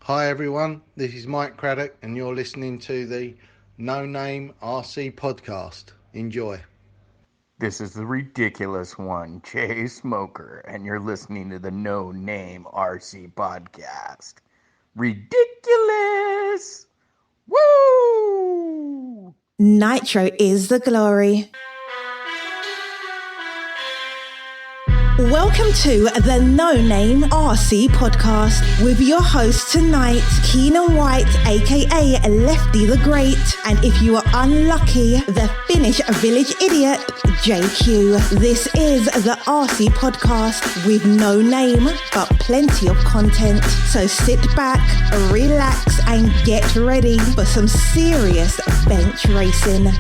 Hi everyone, this is Mike Craddick and you're listening to the No Name RC podcast. Enjoy. This is the ridiculous one, Jay Smoker, and you're listening to the No Name RC podcast. Ridiculous! Woo! Nitro is the glory. Welcome to the No Name RC podcast with your host tonight, Keenan White, aka Lefty the Great, and if you are unlucky, the Finnish village idiot, JQ. This is the RC podcast with no name, but plenty of content. So sit back, relax, and get ready for some serious bench racing.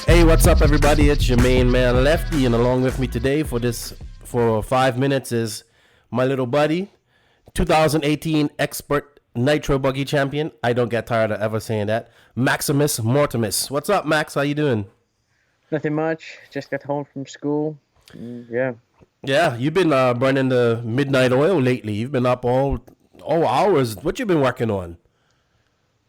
Hey, what's up, everybody? It's your main man, Lefty, and along with me today for 5 minutes is my little buddy, 2018 expert Nitro buggy champion. I don't get tired of ever saying that. Maximus Mortimus. What's up, Max? How you doing? Nothing much. Just got home from school. Yeah. Yeah, you've been burning the midnight oil lately. You've been up all hours. What you been working on?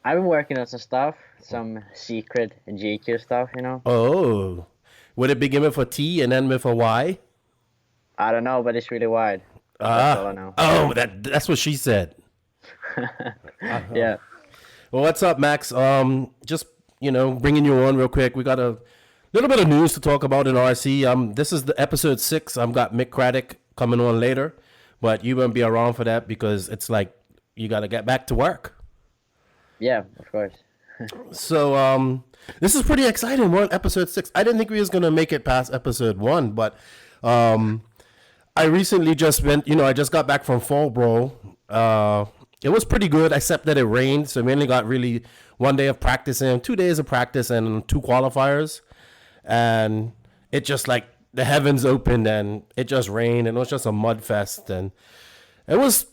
I've been working on some stuff, some secret GQ stuff, you know. Oh, would it begin with a T and end with a Y? I don't know, but it's really wide. That's all I know. Oh, that's what she said. Yeah. Well, what's up, Max? Just bringing you on real quick. We got a little bit of news to talk about in RC. This is the episode 6. I've got Mick Craddick coming on later, but you won't be around for that because it's like you got to get back to work. Yeah, of course. So this is pretty exciting. We're on episode 6. I didn't think we was gonna make it past episode 1, but I recently just went. I just got back from Fall Bro. It was pretty good, except that it rained, so we only got really 1 day of practicing, 2 days of practice, and 2 qualifiers, and it just like the heavens opened and it just rained and it was just a mud fest, and it was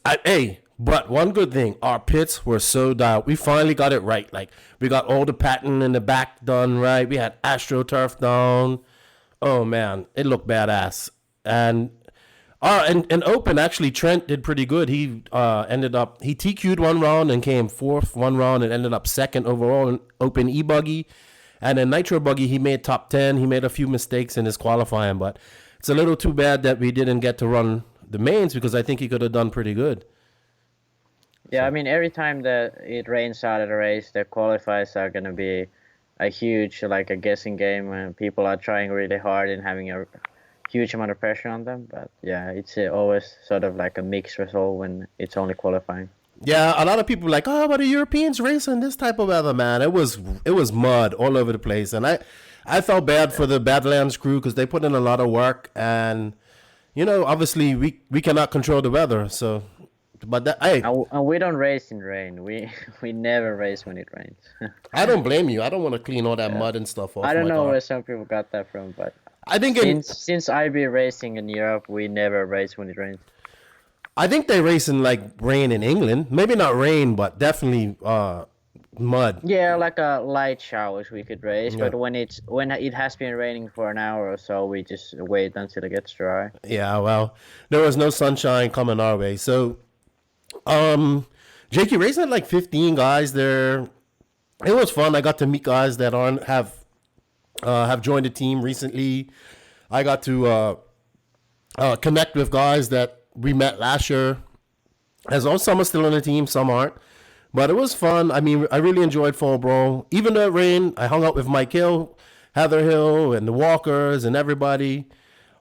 But one good thing, our pits were so dialed. We finally got it right. Like, we got all the pattern in the back done right. We had AstroTurf down. Oh, man, it looked badass. And Open, actually, Trent did pretty good. He he TQ'd one round and came 4th one round and ended up 2nd overall in Open E-Buggy. And in Nitro Buggy, he made top 10. He made a few mistakes in his qualifying, but it's a little too bad that we didn't get to run the mains because I think he could have done pretty good. Yeah, I mean, every time that it rains out of the race, the qualifiers are going to be a huge, like a guessing game when people are trying really hard and having a huge amount of pressure on them. But yeah, it's always sort of like a mixed result when it's only qualifying. Yeah, a lot of people are like, oh, but the Europeans racing this type of weather, man. It was mud all over the place. And I felt bad for the Badlands crew because they put in a lot of work. And, obviously we cannot control the weather, so... But and we don't race in rain. We never race when it rains. I don't blame you. I don't want to clean all that mud and stuff off. I don't know where some people got that from, but I think since I be racing in Europe, we never race when it rains. I think they race in like rain in England. Maybe not rain, but definitely mud. Yeah, like a light showers we could race, Yeah. but when it has been raining for an hour or so, we just wait until it gets dry. Yeah, well, there was no sunshine coming our way, so. JQ Racing had like 15 guys there. It was fun. I got to meet guys that have joined the team recently. I got to connect with guys that we met last year. As well, some are still on the team, some aren't. But it was fun. I mean, I really enjoyed Fall Bro. Even though it rained, I hung out with Mike Hill, Heather Hill, and the Walkers and everybody.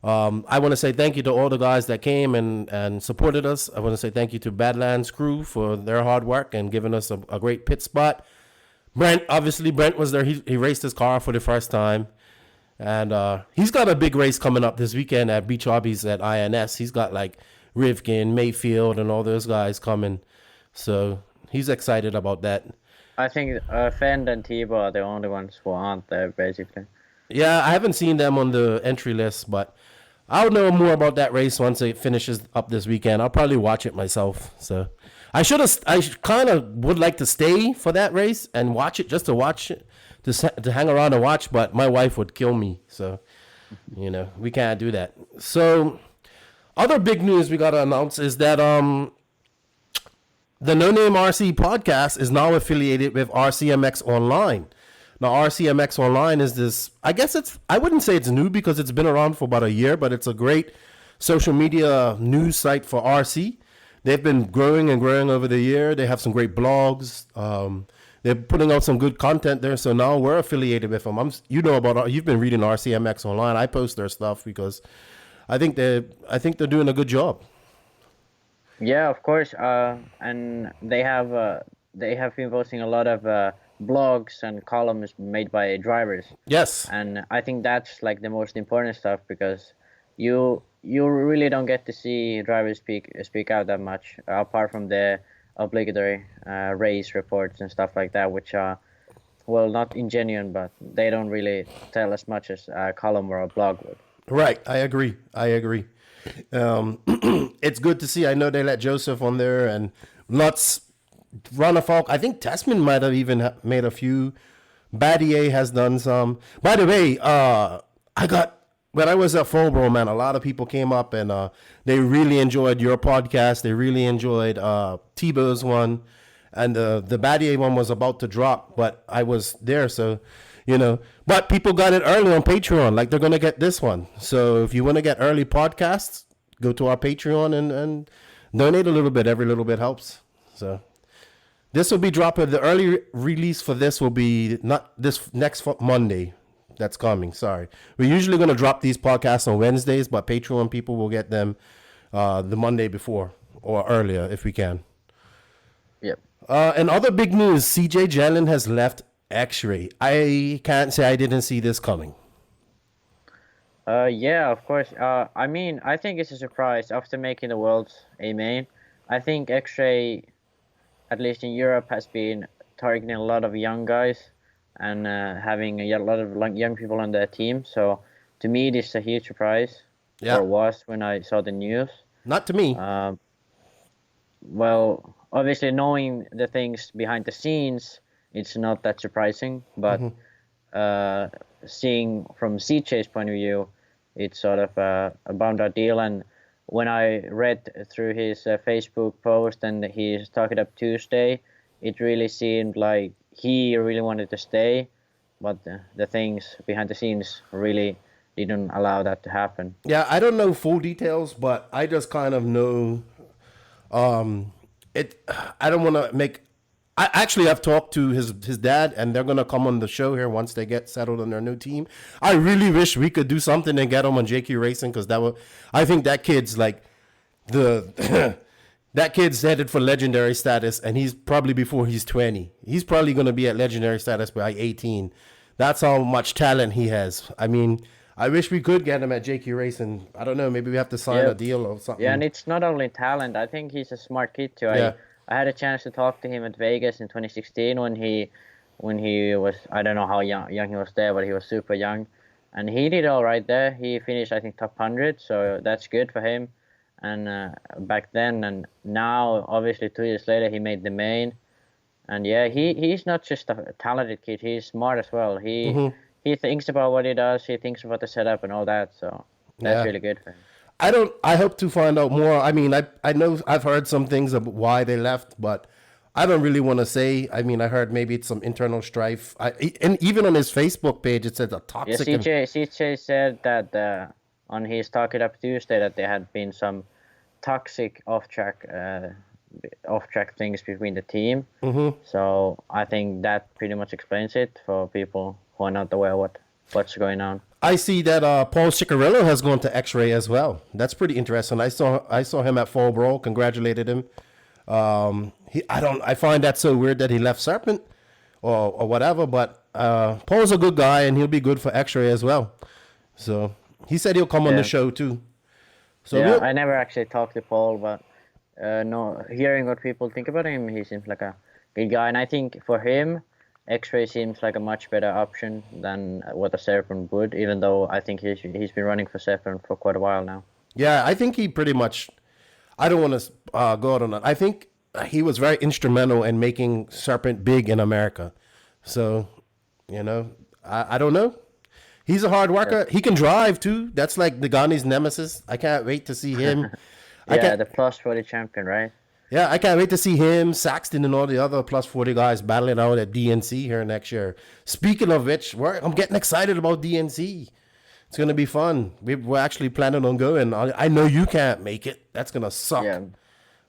I want to say thank you to all the guys that came and supported us. I want to say thank you to Badlands crew for their hard work and giving us a great pit spot. Brent was there. He raced his car for the first time. And he's got a big race coming up this weekend at Beach Hobbies at INS. He's got like Rivkin, Mayfield, and all those guys coming. So he's excited about that. I think Fend and Tebow are the only ones who aren't there, basically. Yeah, I haven't seen them on the entry list, but I'll know more about that race once it finishes up this weekend. I'll probably watch it myself. So I kind of would like to stay for that race and watch it, just to watch it, to hang around and watch, but my wife would kill me. So, we can't do that. So Other big news we got to announce is that the No Name RC podcast is now affiliated with RCMX Online. Now, RCMX Online is this, I guess I wouldn't say it's new because it's been around for about a year, but it's a great social media news site for RC. They've been growing and growing over the year. They have some great blogs. They're putting out some good content there. So now we're affiliated with them. You've been reading RCMX Online. I post their stuff because I think they're doing a good job. Yeah, of course. And they have been posting a lot of blogs and columns made by drivers. Yes. And I think that's like the most important stuff because you really don't get to see drivers speak out that much apart from the obligatory race reports and stuff like that, which are, well, not ingenuine, but they don't really tell as much as a column or a blog would. Right. I agree. It's good to see. I know they let Joseph on there and lots. Ronna Faulk. I think Tessman might have even made a few. Battier has done some. By the way, when I was at Fulbro, man, a lot of people came up and they really enjoyed your podcast. They really enjoyed Tebow's one. And the Battier one was about to drop, but I was there, so, But people got it early on Patreon, like they're going to get this one. So if you want to get early podcasts, go to our Patreon and donate a little bit. Every little bit helps. So this will be dropping. The early release for this will be not this next Monday. That's coming. Sorry. We're usually going to drop these podcasts on Wednesdays, but Patreon people will get them the Monday before or earlier if we can. Yep. And other big news, CJ Jellin has left X-Ray. I can't say I didn't see this coming. Yeah, of course. I mean, I think it's a surprise after making the Worlds a main. I think X-Ray, at least in Europe, has been targeting a lot of young guys and having a lot of young people on their team. So to me, this is a huge surprise. Yeah. Or was when I saw the news. Not to me. Well, obviously knowing the things behind the scenes, it's not that surprising. But seeing from CJ's point of view, it's sort of a bummed out deal. And when I read through his Facebook post and he's talking up Tuesday, it really seemed like he really wanted to stay, but the things behind the scenes really didn't allow that to happen. Yeah, I don't know full details, but I just kind of know I don't want to make. I've talked to his dad, and they're gonna come on the show here once they get settled on their new team. I really wish we could do something and get him on JQ Racing because I think that kid's like that kid's headed for legendary status, and he's probably before he's 20. He's probably gonna be at legendary status by 18. That's how much talent he has. I mean, I wish we could get him at JQ Racing. I don't know. Maybe we have to sign a deal or something. Yeah, and it's not only talent. I think he's a smart kid too. Yeah. I had a chance to talk to him at Vegas in 2016 when he was, I don't know how young he was there, but he was super young. And he did all right there. He finished, I think, top 100, so that's good for him. And back then, and now, obviously, 2 years later, he made the main. And yeah, he's not just a talented kid. He's smart as well. He thinks about what he does. He thinks about the setup and all that. So that's really good for him. I hope to find out more. I mean, I know I've heard some things about why they left, but I don't really want to say. I mean, I heard maybe it's some internal strife. And even on his Facebook page, it says a toxic. Yeah, CJ said that on his Talk It Up Tuesday that there had been some toxic off-track things between the team. So I think that pretty much explains it for people who are not aware what's going on. I see that Paul Ciccarello has gone to X-Ray as well. That's pretty interesting. I saw him at Fall Brawl. Congratulated him. I find that so weird that he left Serpent or whatever. But Paul's a good guy and he'll be good for X-Ray as well. So he said he'll come on the show too. So yeah, I never actually talked to Paul, but hearing what people think about him, he seems like a good guy. And I think for him, X-Ray seems like a much better option than what a Serpent would, even though I think he's been running for Serpent for quite a while now. Yeah, I think he pretty much, I don't want to go out on that. I think he was very instrumental in making Serpent big in America. So, I don't know. He's a hard worker. He can drive too. That's like Nagani's nemesis. I can't wait to see him. The plus 40 champion, right? Yeah, I can't wait to see him, Saxton, and all the other plus 40 guys battling out at DNC here next year. Speaking of which, I'm getting excited about DNC. It's going to be fun. We're actually planning on going. I know you can't make it. That's going to suck. Yeah.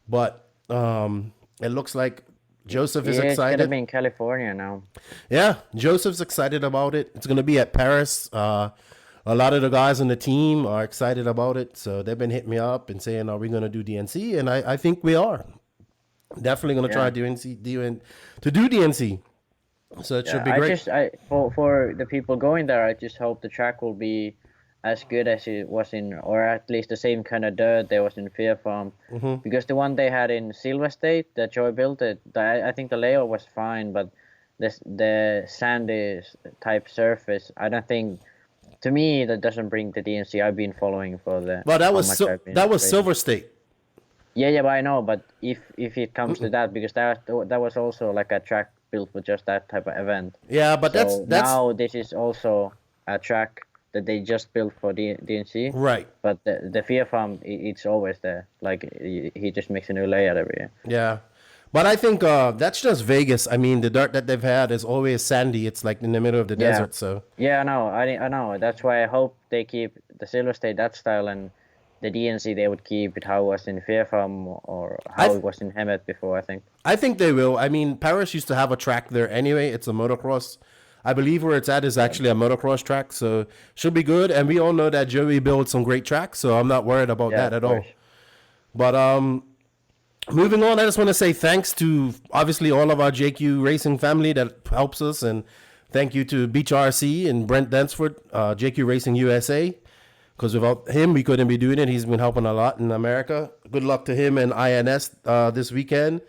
But it looks like Joseph is excited. It's going to be in California now. Yeah, Joseph's excited about it. It's going to be at Paris. A lot of the guys on the team are excited about it. So they've been hitting me up and saying, are we going to do DNC? And I think we are. Definitely going to try to do DNC. So it should be great. For the people going there, I just hope the track will be as good as it was in, or at least the same kind of dirt there was in Fear Farm. Because the one they had in Silver State that Joy built, I think the layout was fine, but the sandy type surface, I don't think, to me, that doesn't bring the DNC I've been following for the. But that was Silver State. Yeah, but I know. But if it comes to that, because that was also like a track built for just that type of event. Yeah, but that's now this is also a track that they just built for DNC. Right. But the Fear Farm, it's always there. Like he just makes a new layout every year. Yeah. But I think that's just Vegas. I mean, the dirt that they've had is always sandy. It's like in the middle of the desert. So. Yeah, I know. I know. That's why I hope they keep the Silver State that style, and the DNC they would keep it how it was in Fear Farm or how it was in Hemet before. I think they will. I mean, Paris used to have a track there anyway. It's a motocross. I believe where it's at is actually a motocross track, so should be good. And we all know that Joey builds some great tracks, so I'm not worried about that at all. But moving on, I just want to say thanks to obviously all of our JQ Racing family that helps us, and thank you to Beach RC and Brent Densford, JQ Racing USA, because without him we couldn't be doing it. He's been helping a lot in America. Good luck to him and INS this weekend.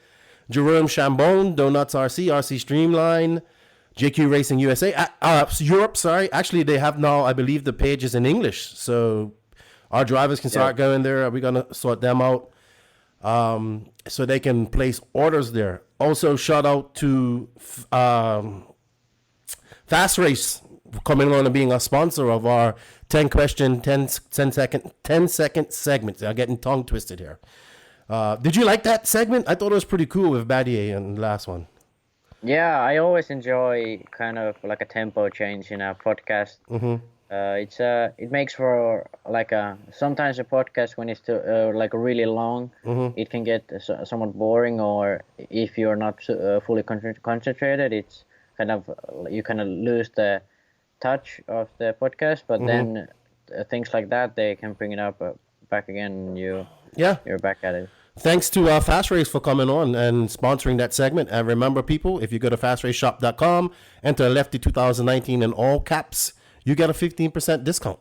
Jerome Chambon, Donuts RC Streamline, JQ Racing USA, Europe, sorry. Actually, they have now, I believe the page is in English, so our drivers can start going there. We're going to sort them out. So they can place orders there. Also, shout out to Fast Race coming on and being a sponsor of our 10 question, 10 second segments. I'm getting tongue twisted here. Did you like that segment? I thought it was pretty cool with Badier and the last one. Yeah, I always enjoy kind of like a tempo change in a podcast. It makes for like sometimes a podcast when it's like really long, it can get somewhat boring, or if you're not fully concentrated, it's kind of you kind of lose the touch of the podcast. But then things like that, they can bring it up back again. And you're back at it. Thanks to Fast Race for coming on and sponsoring that segment. And remember, people, if you go to fastraceshop.com, enter Lefty 2019 in all caps, you get a 15% discount.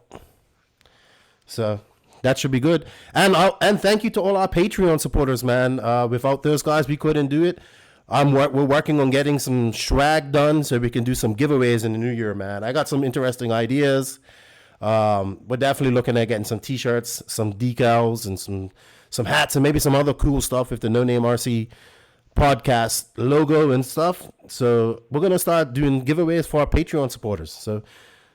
So that should be good. And thank you to all our Patreon supporters, man. Without those guys, we couldn't do it. We're working on getting some swag done so we can do some giveaways in the new year, man. I got some interesting ideas. We're definitely looking at getting some T-shirts, some decals, and some hats, and maybe some other cool stuff with the No Name RC podcast logo and stuff. So we're going to start doing giveaways for our Patreon supporters. So,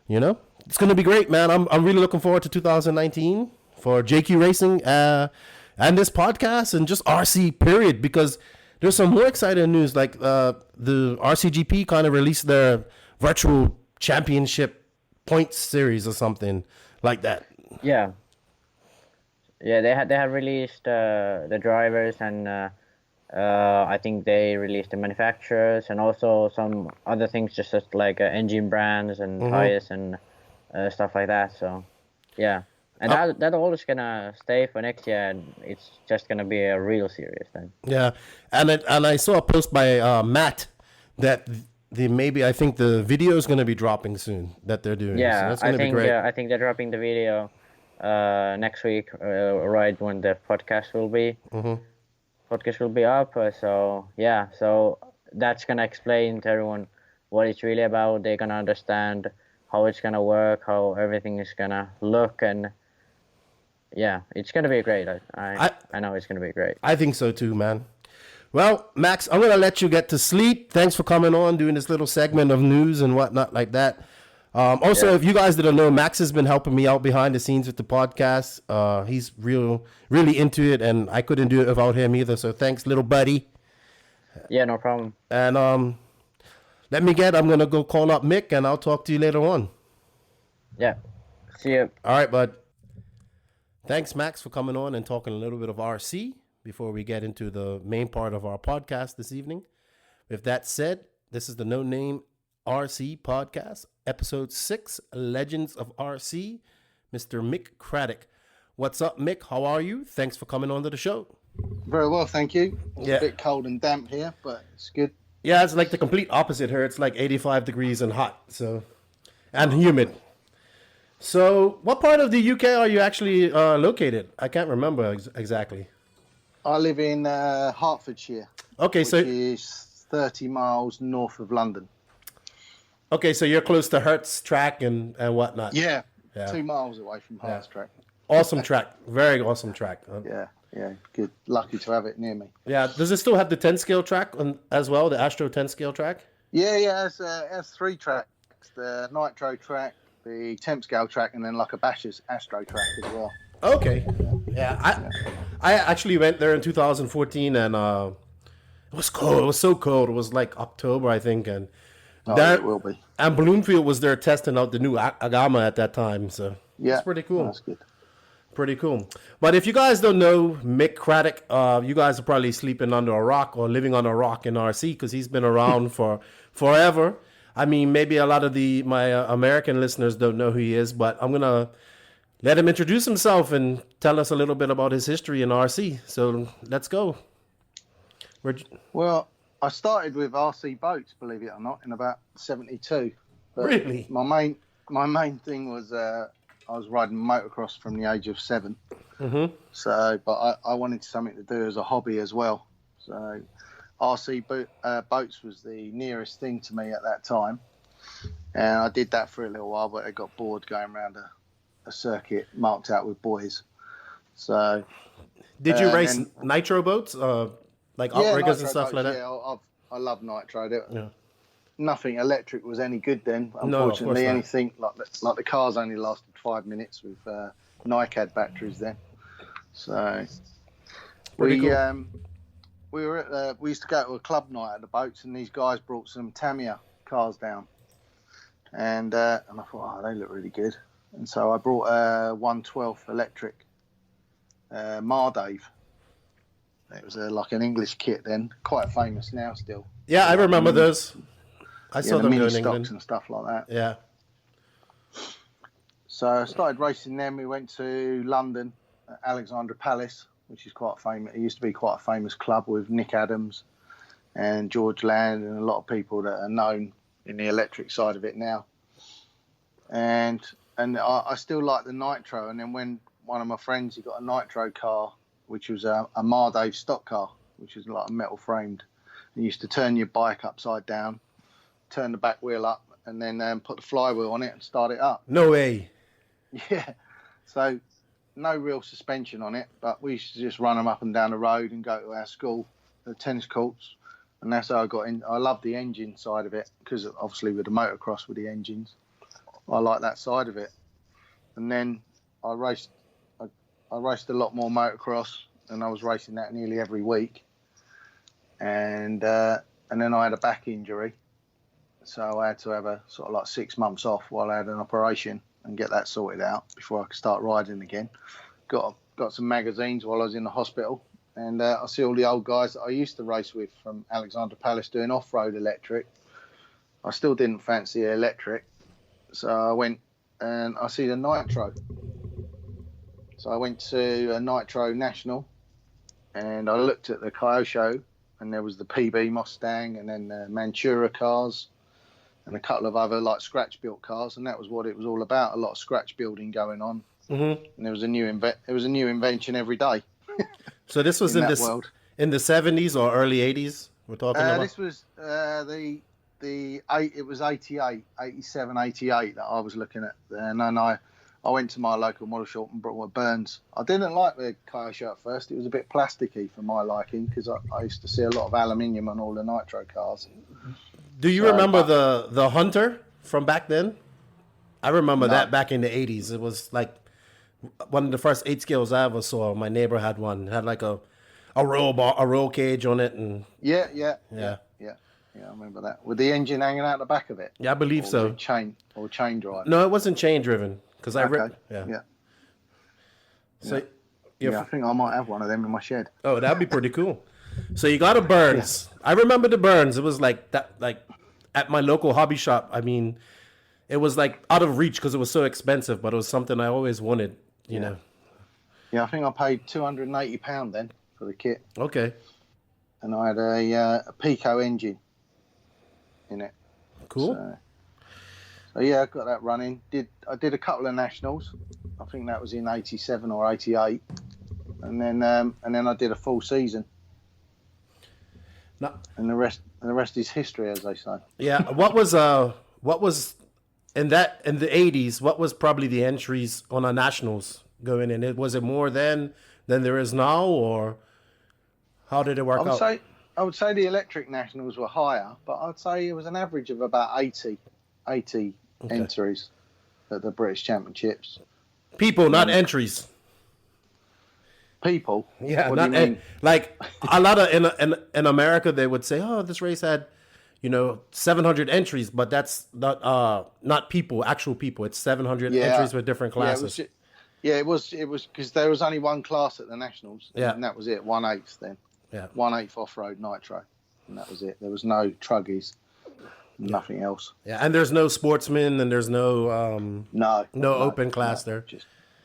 it's going to be great, man. I'm really looking forward to 2019 for JQ Racing and this podcast and just RC period, because there's some more exciting news. Like the RCGP kind of released their virtual championship points series or something like that. Yeah, they had released the drivers, and I think they released the manufacturers and also some other things, just like engine brands and tires and stuff like that. So, yeah. And that all is going to stay for next year, and it's just going to be a real series then. Yeah. And I saw a post by Matt that I think the video is going to be dropping soon that they're doing. Yeah, so that's going to be great. I think they're dropping the video next week, right when the podcast will be. Podcast will be up. So that's gonna explain to everyone what it's really about. They're gonna understand how it's gonna work, how everything is gonna look, and it's gonna be great. I know it's gonna be great. I think so too, man. Well, Max, I'm gonna let you get to sleep. Thanks for coming on, doing this little segment of news and whatnot like that. Also, if you guys didn't know, Max has been helping me out behind the scenes with the podcast. He's really into it, and I couldn't do it without him either. So thanks, little buddy. Yeah, no problem. And I'm gonna go call up Mick, and I'll talk to you later on. Yeah. See you. All right, bud. Thanks, Max, for coming on and talking a little bit of RC before we get into the main part of our podcast this evening. With that said, this is the No Name RC podcast, episode 6, Legends of RC, Mr. Mick Craddick. What's up, Mick? How are you? Thanks for coming on to the show. Very well, thank you. It's a bit cold and damp here, but it's good. Yeah, it's like the complete opposite here. It's like 85 degrees and hot, and humid. So, what part of the UK are you actually located? I can't remember exactly. I live in Hertfordshire. Okay, which is 30 miles north of London. Okay, so you're close to Hertz track and whatnot. Yeah, 2 miles away from Hertz track. Awesome track, very awesome track. Yeah, good. Lucky to have it near me. Yeah, does it still have the 10 scale track as well, the Astro 10 scale track? Yeah, it has 3 tracks: the Nitro track, the temp scale track, and then like a Bash's Astro track as well. Okay. Yeah, I actually went there in 2014, and it was cold. It was so cold. It was like October, I think, and it will be. And Bloomfield was there testing out the new Agama at that time, so it's pretty cool. That's good. Pretty cool. But if you guys don't know Mick Craddick, you guys are probably sleeping under a rock or living on a rock in RC, because he's been around for forever. I mean, maybe a lot of my American listeners don't know who he is, but I'm going to let him introduce himself and tell us a little bit about his history in RC. So let's go. Well, I started with RC boats, believe it or not, in about 72. But really? My main thing was I was riding motocross from the age of 7. Mm-hmm. So, but I wanted something to do as a hobby as well. So RC boats was the nearest thing to me at that time. And I did that for a little while, but I got bored going around a circuit marked out with boys. So, did you race Nitro boats, like outriggers and stuff boats, like that? Yeah, I love Nitro. Yeah. Nothing electric was any good then. Unfortunately, anything like the cars only lasted 5 minutes with NiCad batteries then. So we used to go to a club night at the boats, and these guys brought some Tamiya cars down, and I thought, they look really good. And so I brought a 1/12 electric Mardave. It was like an English kit then, quite famous now still. Yeah, I remember those. I saw them mini in stocks England and stuff like that. Yeah. So I started racing them. We went to London, Alexandra Palace, which is quite famous. It used to be quite a famous club with Nick Adams and George Land and a lot of people that are known in the electric side of it now. And I still like the Nitro. And then when one of my friends, he got a Nitro car, which was a Mardave stock car, which is like a metal framed. And you used to turn your bike upside down, turn the back wheel up, and then put the flywheel on it and start it up. No way. Yeah. So no real suspension on it, but we used to just run them up and down the road and go to our school, the tennis courts. And that's how I got in. I love the engine side of it, because obviously with the motocross with the engines, I like that side of it. And then I raced a lot more motocross, and I was racing that nearly every week. And then I had a back injury, so I had to have a sort of like 6 months off while I had an operation and get that sorted out before I could start riding again. Got some magazines while I was in the hospital, and I see all the old guys that I used to race with from Alexandra Palace doing off-road electric. I still didn't fancy electric, so I went and I see the Nitro. So I went to a Nitro National, and I looked at the Kyosho, and there was the PB Mustang, and then the Mantura cars, and a couple of other like scratch built cars, and that was what it was all about. A lot of scratch building going on, and there was a new invention every day. So this was in the 70s or early 80s. We're talking about. This was it was 87, 88 that I was looking at, and then I went to my local model shop and brought my Burns. I didn't like the Kyosho at first. It was a bit plasticky for my liking, because I used to see a lot of aluminium on all the Nitro cars. Do you remember the Hunter from back then? I remember that back in the 80s. It was like one of the first 8 scales I ever saw. My neighbor had one. It had like a roll cage on it, and Yeah, I remember that. With the engine hanging out the back of it. yeah, I believe or so. Chain drive. No, it wasn't chain driven because I Okay. yeah. So I think I might have one of them in my shed. oh, that'd be pretty cool. So you got a Burns. I remember the Burns. It was like that, like at my local hobby shop. I mean, it was like out of reach because it was so expensive, but it was something I always wanted. You know. Yeah, I think I paid £280 then for the kit, Okay. and I had a Pico engine in it. Cool. So yeah, I got that running. I did a couple of nationals. I think that was in '87 or '88, and then I did a full season. No. And the rest is history, as they say. Yeah. What was in the 80s? What was probably the entries on our nationals going in? Was it more then than there is now, or how did it work out? I would say the electric nationals were higher, but I'd say it was an average of about 80 entries at the British Championships. People, not entries. People? Yeah, What not do you mean? like a lot of in America they would say, oh, this race had 700 entries, but that's not people, actual people. It's 700 entries with different classes. It was because there was only one class at the nationals. Yeah, and that was it. 1/8 then. Yeah, 1/8 off-road nitro, and that was it. There was no truggies, nothing else. Yeah, and there's no sportsman, and there's no open class there.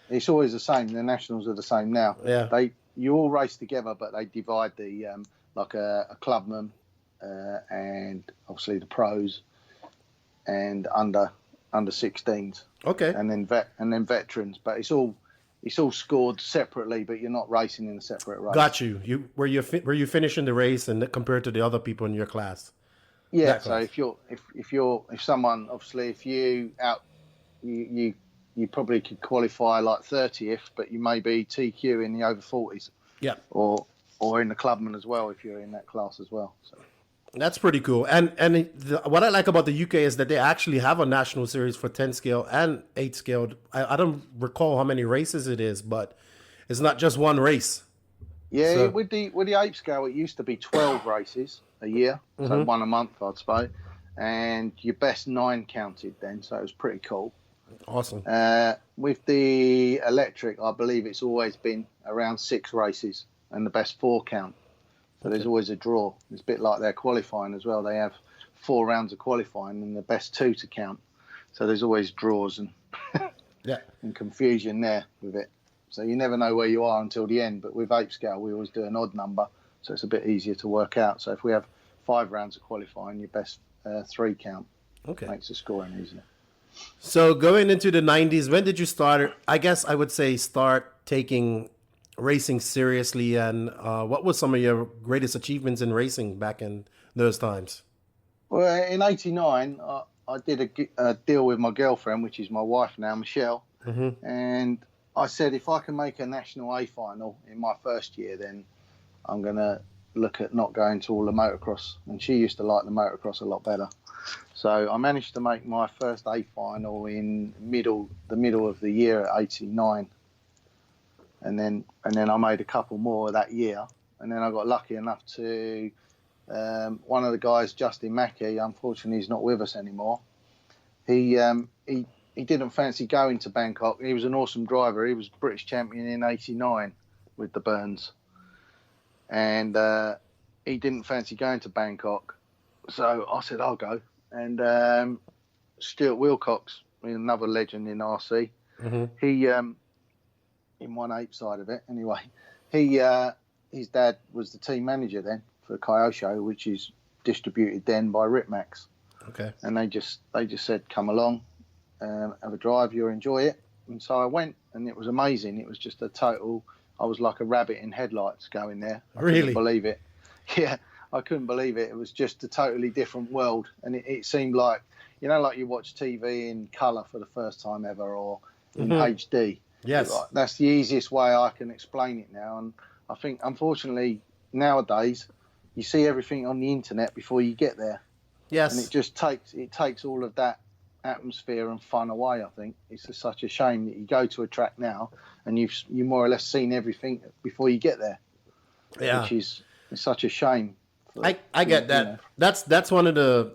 It's always the same. The nationals are the same now. Yeah, you all race together, but they divide the like a clubman and obviously the pros and under 16s. Okay, and then veterans, but it's all scored separately, but you're not racing in a separate race. Got you. Were you finishing the race and compared to the other people in your class? Yeah. So if someone obviously if you probably could qualify like 30th, but you may be TQ in the over 40s. Yeah. Or in the clubman as well if you're in that class as well. So. That's pretty cool. And what I like about the UK is that they actually have a national series for 10 scale and 8 scale. I don't recall how many races it is, but it's not just one race. Yeah, So- with the 8 scale, it used to be 12 races a year, so one a month, I'd say, and your best 9 counted then, so it was pretty cool. Awesome. With the electric, I believe it's always been around 6 races, and the best 4 count. So there's always a draw. It's a bit like their qualifying as well. They have 4 rounds of qualifying and the best 2 to count. So there's always draws and and confusion there with it. So you never know where you are until the end. But with 8 scale, we always do an odd number, so it's a bit easier to work out. So if we have 5 rounds of qualifying, your best 3 count makes the scoring easier. So going into the 90s, when did you start? I guess I would say start taking racing seriously, and what was some of your greatest achievements in racing back in those times? Well, in '89, I did a deal with my girlfriend, which is my wife now, Michelle, and I said if I can make a national A final in my first year, then I'm going to look at not going to all the motocross. And she used to like the motocross a lot better. So I managed to make my first A final in the middle of the year at '89. And then I made a couple more that year. And then I got lucky enough to, one of the guys, Justin Mackey, unfortunately he's not with us anymore. He didn't fancy going to Bangkok. He was an awesome driver. He was British champion in '89 with the Burns. And he didn't fancy going to Bangkok. So I said, I'll go. And Stuart Wilcox, another legend in RC, he... in 1/8 side of it anyway. His dad was the team manager then for Kyosho, which is distributed then by Ripmax. Okay. And they just said, come along, have a drive, you'll enjoy it. And so I went, and it was amazing. It was just I was like a rabbit in headlights going there. I couldn't believe it. Yeah, I couldn't believe it. It was just a totally different world. And it seemed like, like you watch TV in colour for the first time ever or in HD. Yes. That's the easiest way I can explain it now. And I think, unfortunately, nowadays, you see everything on the internet before you get there. Yes. And it just takes all of that atmosphere and fun away. I think it's just such a shame that you go to a track now and you more or less seen everything before you get there. Yeah, which is such a shame. I get that. You know. That's one of the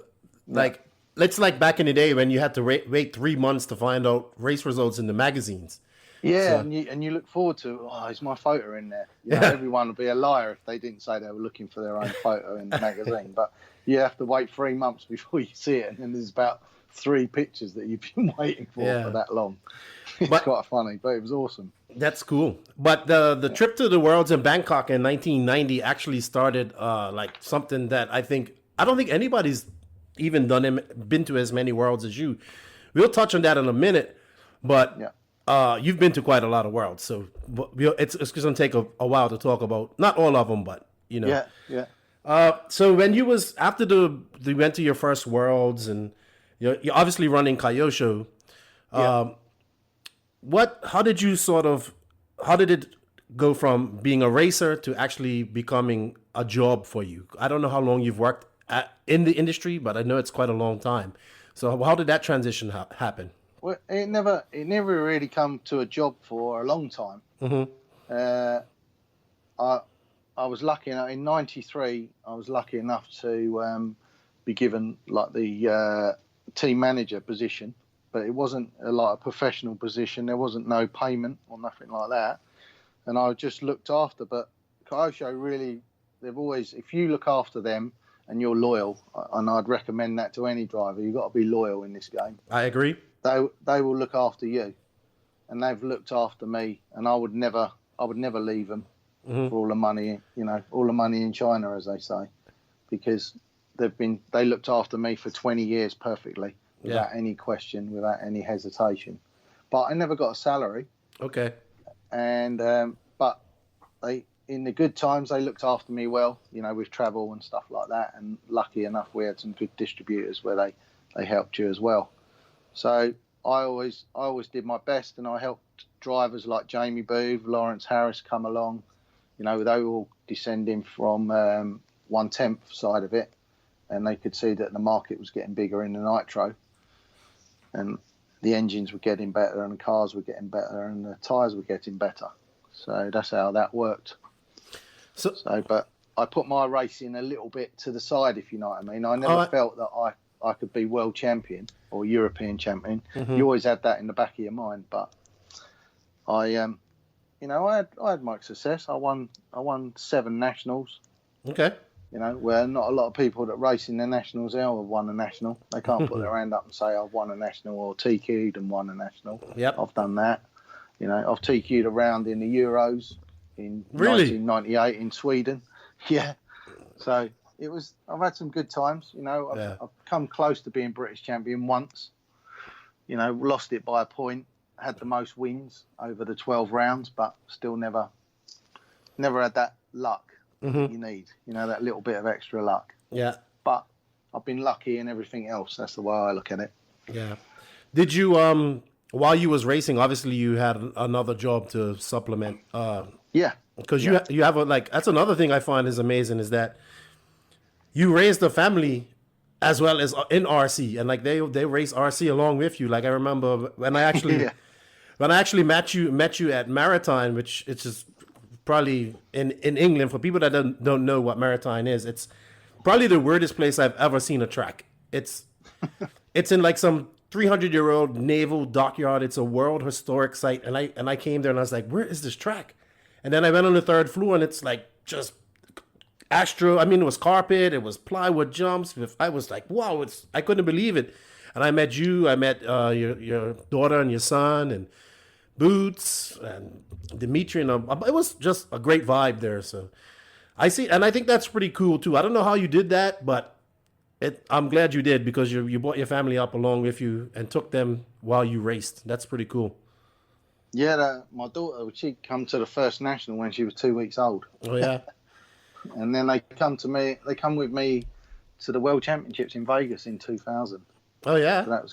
like. It's like back in the day when you had to wait 3 months to find out race results in the magazines. Yeah, so, and you look forward to, is my photo in there? You know, everyone would be a liar if they didn't say they were looking for their own photo in the magazine. But you have to wait 3 months before you see it, and then there's about 3 pictures that you've been waiting for that long. It's quite funny, but it was awesome. That's cool. But the trip to the Worlds in Bangkok in 1990 actually started like something that I don't think anybody's even been to as many Worlds as you. We'll touch on that in a minute, but you've been to quite a lot of Worlds, so it's going to take a while to talk about. Not all of them, but you know. So when you went to your first Worlds, and you're obviously running Kyosho. How did it go from being a racer to actually becoming a job for you? I don't know how long you've worked in the industry, but I know it's quite a long time. So how did that transition happen? Well, it never really come to a job for a long time. Mm-hmm. I was lucky in '93. I was lucky enough to be given like the team manager position, but it wasn't a professional position. There wasn't no payment or nothing like that, and I just looked after. But Kyosho really, they've always, if you look after them and you're loyal, and I'd recommend that to any driver, you've got to be loyal in this game. I agree. They will look after you, and they've looked after me, and I would never leave them for all the money, all the money in China, as they say, because they looked after me for 20 years perfectly, without any question, without any hesitation. But I never got a salary. Okay. And but in the good times, they looked after me well, with travel and stuff like that. And lucky enough, we had some good distributors where they helped you as well. So I always did my best, and I helped drivers like Jamie Booth, Lawrence Harris come along. They were all descending from 1/10 side of it, and they could see that the market was getting bigger in the Nitro, and the engines were getting better, and the cars were getting better, and the tyres were getting better. So that's how that worked. So, but I put my racing a little bit to the side, if you know what I mean. I never felt that I could be world champion or European champion. Mm-hmm. You always had that in the back of your mind, but I had my success. I won 7 nationals. Okay. Where not a lot of people that race in the nationals have won a national. They can't put their hand up and say I've won a national, or TQ'd and won a national. Yep. I've done that. I've TQ'd around in the Euros in 1998 in Sweden. Yeah. So I've had some good times. I've come close to being British champion once. Lost it by a point. Had the most wins over the 12 rounds, but still never had that luck you need. That little bit of extra luck. Yeah. But I've been lucky in everything else. That's the way I look at it. Yeah. Did you while you was racing, obviously you had another job to supplement. Yeah. Because you have that's another thing I find is amazing, is that you raised a family as well as in RC, and they race RC along with you. Like I remember when I actually met you at Maritime, which it's just probably in England, for people that don't know what Maritime is, it's probably the weirdest place I've ever seen a track. It's in like some 300-year-old naval dockyard. It's a world historic site, and I came there and I was like, where is this track? And then I went on the 3rd floor, and it's like just it was carpet, it was plywood jumps. I was like, wow, I couldn't believe it. And I met you, I met your daughter and your son, and Boots and Dimitri, and it was just a great vibe there. So I see, and I think that's pretty cool too. I don't know how you did that, but I'm glad you did, because you brought your family up along with you and took them while you raced. That's pretty cool. Yeah, my daughter, she come to the first national when she was 2 weeks old. Oh yeah. And then they come with me to the World Championships in Vegas in 2000. Oh yeah. So that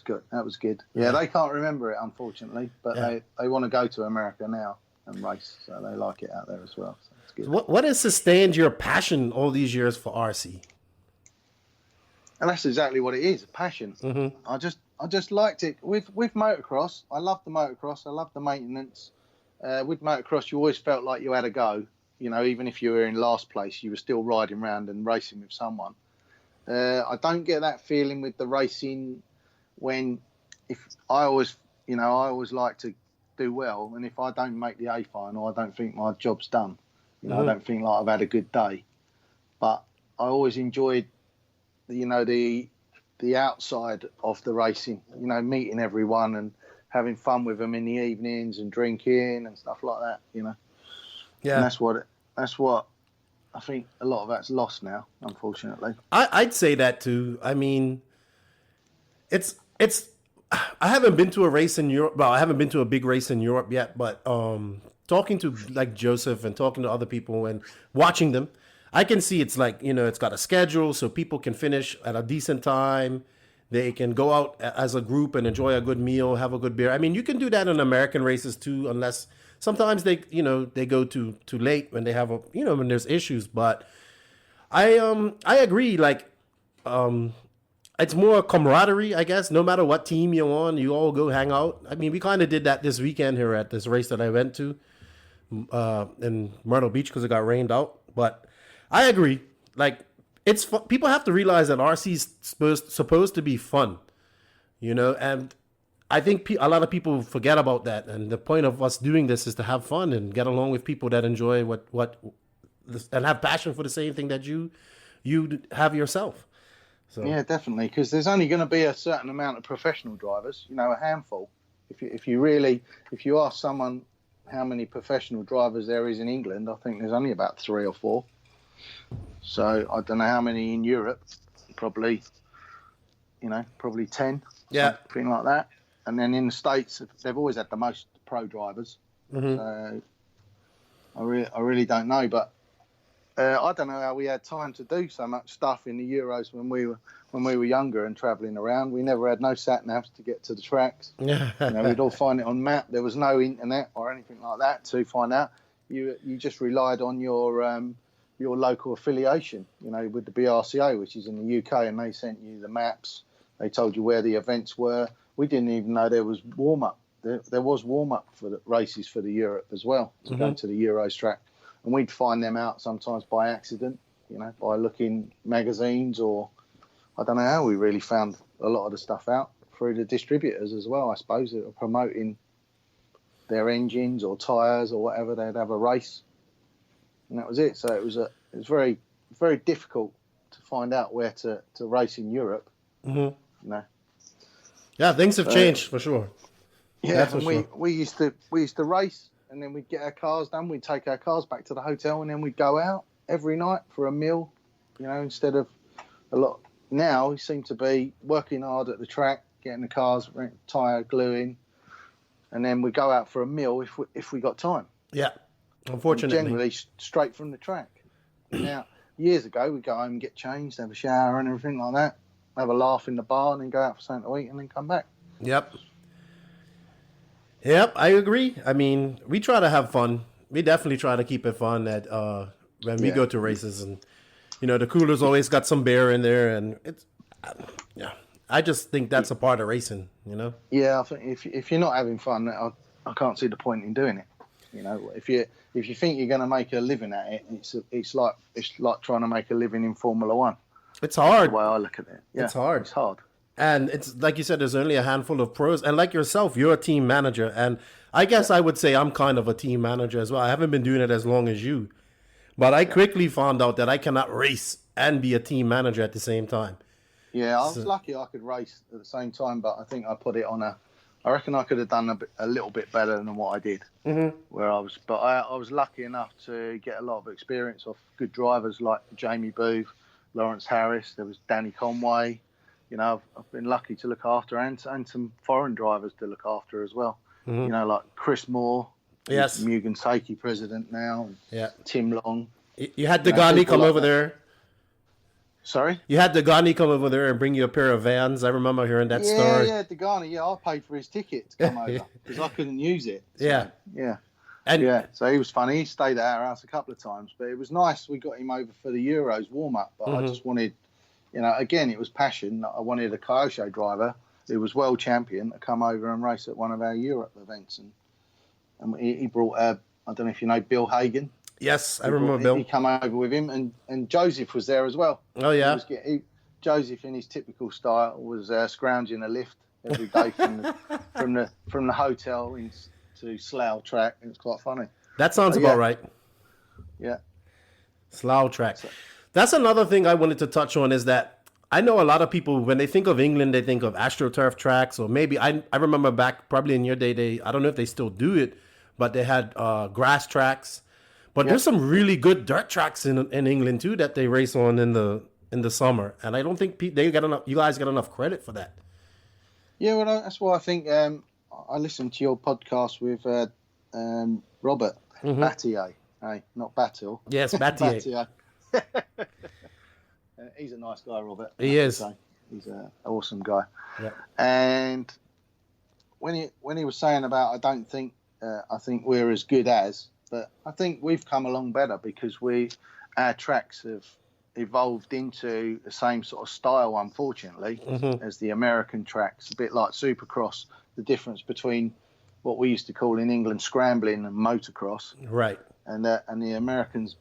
was good. Yeah, they can't remember it, unfortunately, but they want to go to America now and race, so they like it out there as well. So it's good. What has sustained your passion all these years for RC? And that's exactly what it is, a passion. I just liked it with motocross. I love the motocross. I love the maintenance. With motocross, you always felt like you had a go. You know, even if you were in last place, you were still riding around and racing with someone. I don't get that feeling with the racing I always like to do well, and if I don't make the A final, I don't think my job's done. You know, I don't think like I've had a good day. But I always enjoyed, the outside of the racing. You know, meeting everyone and having fun with them in the evenings and drinking and stuff like that. You know. Yeah. And that's what I think a lot of that's lost now, unfortunately. I'd say that too. I mean, it's. I haven't been to a race in Europe. Well, I haven't been to a big race in Europe yet. But talking to like Joseph and talking to other people and watching them, I can see it's like, it's got a schedule so people can finish at a decent time. They can go out as a group and enjoy a good meal, have a good beer. I mean, you can do that in American races too, unless sometimes they go too late when they have when there's issues. But I agree. Like, it's more camaraderie, I guess. No matter what team you're on, you all go hang out. I mean, we kind of did that this weekend here at this race that I went to in Myrtle Beach because it got rained out. But I agree. Like, it's fun. People have to realize that RC is supposed to be fun, and I think a lot of people forget about that. And the point of us doing this is to have fun and get along with people that enjoy what and have passion for the same thing that you have yourself. So. Yeah, definitely, because there's only going to be a certain amount of professional drivers, a handful. If you ask someone how many professional drivers there is in England, I think there's only about 3 or 4. So I don't know how many in Europe, probably 10, something like that. And then in the States, they've always had the most pro drivers. Mm-hmm. So I really don't know, but I don't know how we had time to do so much stuff in the Euros when we were younger and travelling around. We never had no sat navs to get to the tracks. We'd all find it on map. There was no internet or anything like that to find out. You just relied on your local affiliation, with the BRCA, which is in the UK, and they sent you the maps. They told you where the events were. We didn't even know there was warm-up. There was warm-up for the races for the Europe as well, to go to the Euros track. And we'd find them out sometimes by accident, by looking magazines, or I don't know how we really found a lot of the stuff out through the distributors as well, I suppose, that were promoting their engines or tyres or whatever. They'd have a race. And that was it. So it was very, very difficult to find out where to race in Europe. Mm-hmm. Yeah, things have changed for sure. Yeah, and we used to race, and then we'd get our cars done. We'd take our cars back to the hotel, and then we'd go out every night for a meal. Instead of a lot. Now we seem to be working hard at the track, getting the cars tyre gluing, and then we go out for a meal if we got time. Yeah. Unfortunately. And generally straight from the track. Now, years ago, we'd go home and get changed, have a shower and everything like that, have a laugh in the bar, and then go out for something to eat and then come back. Yep, I agree. I mean, we try to have fun. We definitely try to keep it fun when we go to races. And, the cooler's always got some beer in there. And it's, I just think that's a part of racing, Yeah, I think if you're not having fun, I can't see the point in doing it. If you think you're going to make a living at it, it's like trying to make a living in Formula One. It's hard. That's the way I look at it. Yeah, it's hard. It's hard. And it's like you said, there's only a handful of pros. And like yourself, you're a team manager. And I guess I would say I'm kind of a team manager as well. I haven't been doing it as long as you. But I quickly found out that I cannot race and be a team manager at the same time. Yeah, I was lucky I could race at the same time, but I think I put it on I reckon I could have done a little bit better than what I did. Mm-hmm. But I was lucky enough to get a lot of experience off good drivers like Jamie Booth, Lawrence Harris. There was Danny Conway. I've been lucky to look after and some foreign drivers to look after as well. Mm-hmm. Like Chris Moore, yes, Mugen Seiki president now. Yeah, Tim Long. You had Degani come over there. Sorry? You had Degani come over there and bring you a pair of Vans. I remember hearing that story. Yeah, Degani. Yeah, I paid for his ticket to come over because I couldn't use it. So, yeah. So he was funny. He stayed at our house a couple of times, but it was nice. We got him over for the Euros warm-up, but I just wanted, again, it was passion. I wanted a Kyosho driver who was world champion, to come over and race at one of our Europe events, and he brought I don't know if you know Bill Hagen. Yes, I remember Bill. He come over with him, and Joseph was there as well. Oh yeah. Joseph, in his typical style, was scrounging a lift every day from the hotel into Slough track. It was quite funny. That sounds about right. Yeah. Slough track. That's another thing I wanted to touch on, is that I know a lot of people, when they think of England, they think of AstroTurf tracks, or maybe I remember back probably in your day, I don't know if they still do it, but they had grass tracks. But there's some really good dirt tracks in England too that they race on in the summer, and I don't think you guys get enough credit for that. Yeah, well, that's why I think I listened to your podcast with Robert Battier. Hey, not Battle. Yes, Battier. He's a nice guy, Robert. He is. He's an awesome guy. Yeah. And when he was saying about, I think we're as good as, but I think we've come along better because our tracks have evolved into the same sort of style, unfortunately, as the American tracks. A bit like Supercross. The difference between what we used to call in England scrambling and motocross, right? And the Americans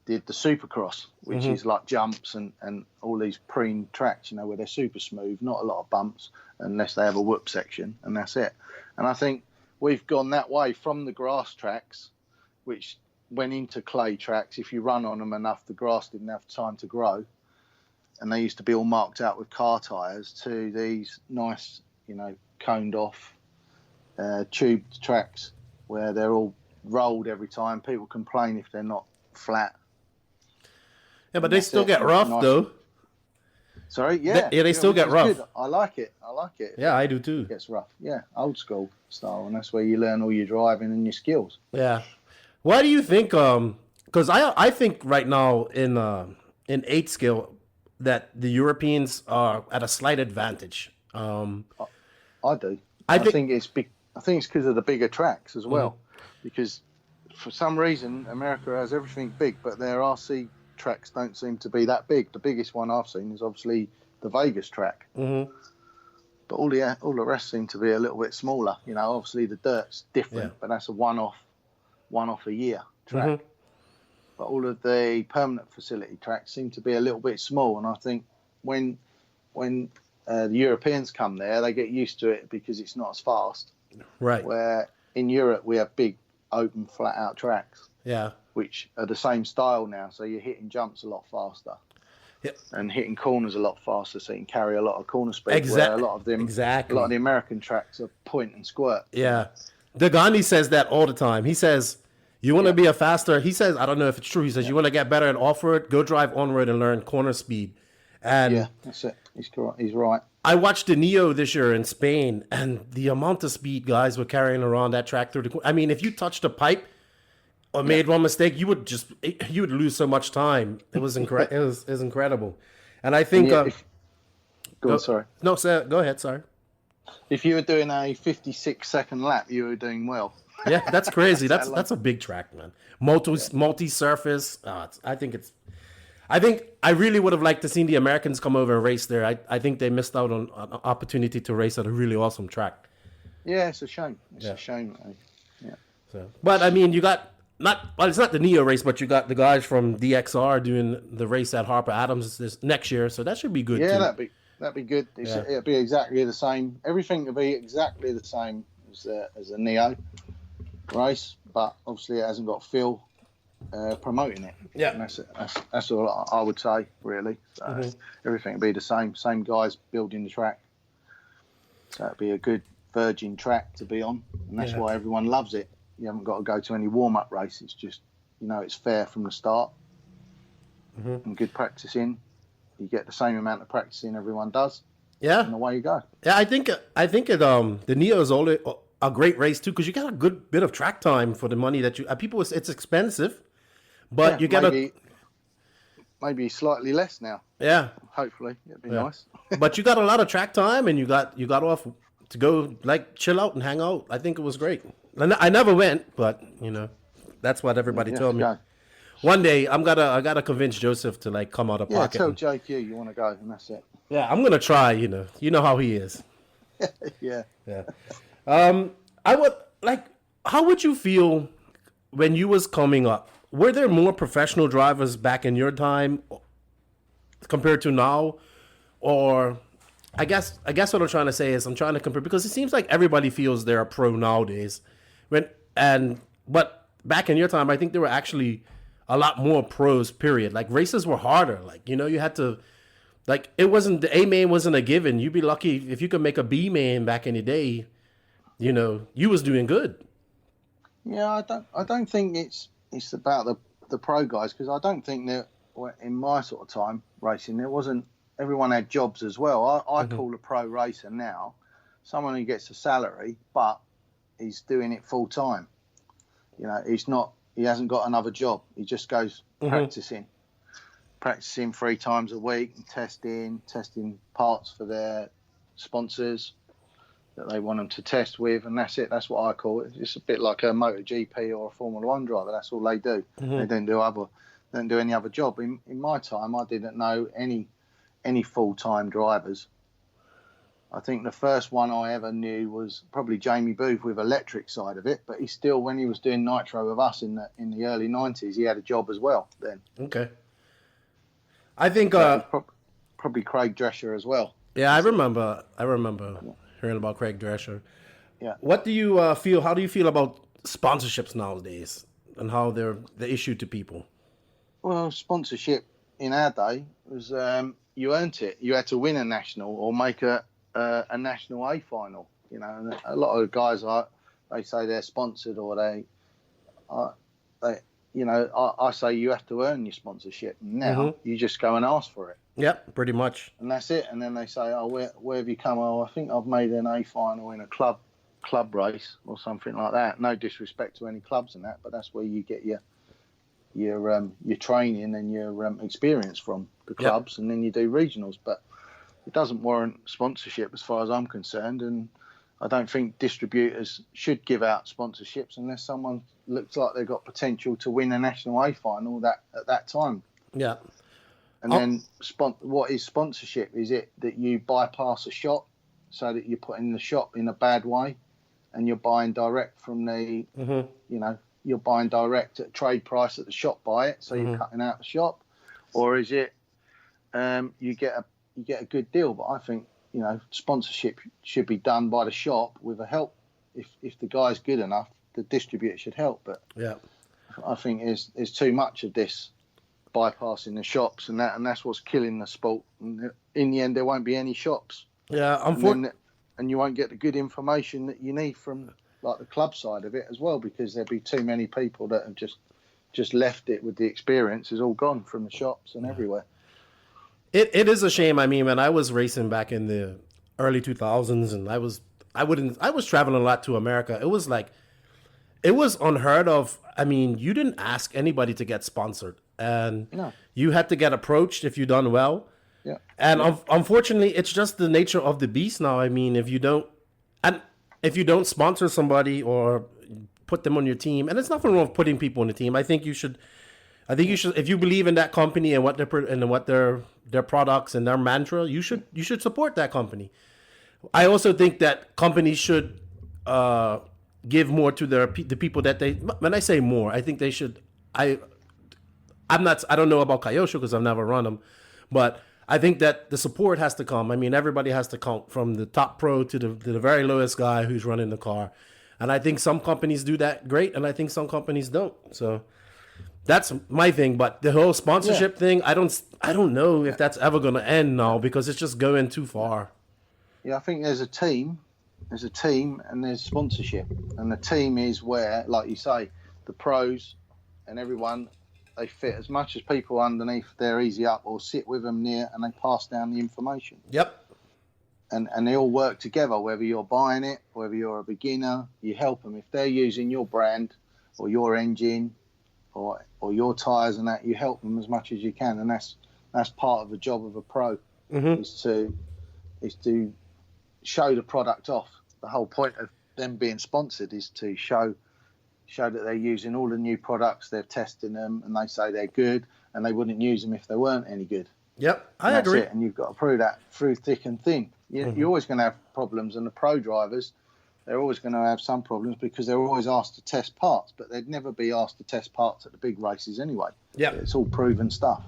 did the Supercross, which is like jumps and all these preen tracks, where they're super smooth, not a lot of bumps unless they have a whoop section, and that's it. And I think we've gone that way from the grass tracks, which went into clay tracks. If you run on them enough, the grass didn't have time to grow, and they used to be all marked out with car tyres, to these nice, coned off tubed tracks where they're all rolled every time. People complain if they're not flat. Yeah, but they still get rough though. Sorry, yeah. They still get rough. Good. I like it. Yeah, I do too. It gets rough. Yeah, old school style, and that's where you learn all your driving and your skills. Yeah. Why do you think? Because I think right now in 8 scale that the Europeans are at a slight advantage. I do. I think it's because of the bigger tracks as well, because for some reason America has everything big, but their RC tracks don't seem to be that big. The biggest one I've seen is obviously the Vegas track, but all the rest seem to be a little bit smaller. Obviously the dirt's different, but that's a one-off a year track. But all of the permanent facility tracks seem to be a little bit small, and I think when the Europeans come there, they get used to it because it's not as fast. Right. Where in Europe we have big, open, flat-out tracks. Yeah. Which are the same style now, so you're hitting jumps a lot faster. Yep. And hitting corners a lot faster, so you can carry a lot of corner speed. Exactly. A lot of the American tracks are point and squirt. Yeah. Dagani says that all the time. He says, you want to be a faster, he says, I don't know if it's true, he says, you want to get better at off-road, go drive on-road and learn corner speed. And yeah, that's it. He's right. I watched the Neo this year in Spain, and the amount of speed guys were carrying around that track through the... I mean, if you touched a pipe or made one mistake, you would lose so much time. It was it was incredible. And I think... Go on, sorry. No, sir, go ahead, sorry. If you were doing a 56-second lap, you were doing well. Yeah, that's crazy. That's a big track, man. Multi-surface. I think I really would have liked to see the Americans come over and race there. I think they missed out on an opportunity to race at a really awesome track. Yeah, it's a shame. It's a shame. Yeah. So, but I mean, you got it's not the Neo race, but you got the guys from DXR doing the race at Harper Adams this next year, so that should be good. Yeah, too. That'd be good. It'll be exactly the same. Everything will be exactly the same as a Neo race, but obviously it hasn't got Phil promoting it. Yeah, and that's all I would say, really. So everything will be the same guys building the track. So it'll be a good virgin track to be on, and that's why everyone loves it. You haven't got to go to any warm-up race. It's just, it's fair from the start, and good practicing. You get the same amount of practicing everyone does. Yeah, and away you go. Yeah, I think the Neo is a great race too, because you get a good bit of track time for the money that you people. It's expensive, but you get maybe slightly less now. Yeah, hopefully it'd be nice. But you got a lot of track time, and you got off to go chill out and hang out. I think it was great. I never went, but that's what everybody told me. Go. One day I gotta convince Joseph to come out of pocket. Yeah, tell JQ you want to go, and that's it. Yeah, I'm gonna try. You know how he is. Yeah. I would like. How would you feel when you was coming up? Were there more professional drivers back in your time compared to now, or I guess what I'm trying to say is I'm trying to compare because it seems like everybody feels they're a pro nowadays. But back in your time, I think there were actually a lot more pros. Period. Like races were harder. Like you had to. Like it wasn't the A main wasn't a given. You'd be lucky if you could make a B main back in the day. You was doing good. Yeah, I don't think it's about the pro guys, because I don't think that in my sort of time racing there wasn't, everyone had jobs as well. I call a pro racer now someone who gets a salary but he's doing it full time. He hasn't got another job. He just goes practicing 3 times a week and testing parts for their sponsors that they want them to test with, and that's it. That's what I call it. It's a bit like a MotoGP or a Formula One driver. That's all they do. They don't do any other job. In my time, I didn't know any full-time drivers. I think the first one I ever knew was probably Jamie Booth with electric side of it, but he still, when he was doing Nitro with us in the early 90s, he had a job as well then. Okay. I think probably Craig Drescher as well. Yeah, I remember hearing about Craig Drescher. Yeah. What do you feel? How do you feel about sponsorships nowadays and how they're issued to people? Well, sponsorship in our day was you earned it. You had to win a national or make a national A final. And a lot of guys they say they're sponsored or I say you have to earn your sponsorship. Now you just go and ask for it. Yep, pretty much. And that's it. And then they say, oh, where have you come? Oh, I think I've made an A final in a club race or something like that. No disrespect to any clubs and that, but that's where you get your training and your experience from the clubs, and then you do regionals. But it doesn't warrant sponsorship as far as I'm concerned, and I don't think distributors should give out sponsorships unless someone looks like they've got potential to win a national A final at that time. Yeah. And then what is sponsorship? Is it that you bypass a shop so that you're putting the shop in a bad way and you're buying direct from the, you're buying direct at trade price at the shop buy it, so you're cutting out the shop? Or is it you get a good deal? But I think, sponsorship should be done by the shop with a help. If the guy's good enough, the distributor should help. But yeah, I think there's too much of this bypassing the shops and that's what's killing the sport. And in the end, there won't be any shops. Yeah, and you won't get the good information that you need from like the club side of it as well, because there'll be too many people that have just left it with the experience is all gone from the shops and everywhere. It is a shame. I mean, when I was racing back in the early 2000s, and I was traveling a lot to America. It was unheard of. I mean, you didn't ask anybody to get sponsored, and you had to get approached if you done well. Yeah. And unfortunately, it's just the nature of the beast now. I mean, if you don't sponsor somebody or put them on your team, and it's nothing wrong with putting people on the team. I think you should, if you believe in that company and what their products and their mantra, you should support that company. I also think that companies should give more to the people that they. When I say more, I think they should. I don't know about Kyosho because I've never run them, but I think that the support has to come. I mean, everybody has to come from the top pro to the very lowest guy who's running the car. And I think some companies do that great, and I think some companies don't. So that's my thing. But the whole sponsorship thing, I don't know if that's ever going to end now, because it's just going too far. Yeah, I think there's a team and there's sponsorship. And the team is where, like you say, the pros and everyone, they fit as much as people underneath their easy up or sit with them near, and they pass down the information. Yep. And they all work together, whether you're buying it, whether you're a beginner, you help them. If they're using your brand or your engine or your tyres and that, you help them as much as you can. And that's part of the job of a pro, is to show the product off. The whole point of them being sponsored is to show that they're using all the new products, they're testing them, and they say they're good, and they wouldn't use them if they weren't any good. Yep, I agree. It, and you've got to prove that through thick and thin. You're always going to have problems, and the pro drivers, they're always going to have some problems because they're always asked to test parts, but they'd never be asked to test parts at the big races anyway. Yeah, it's all proven stuff.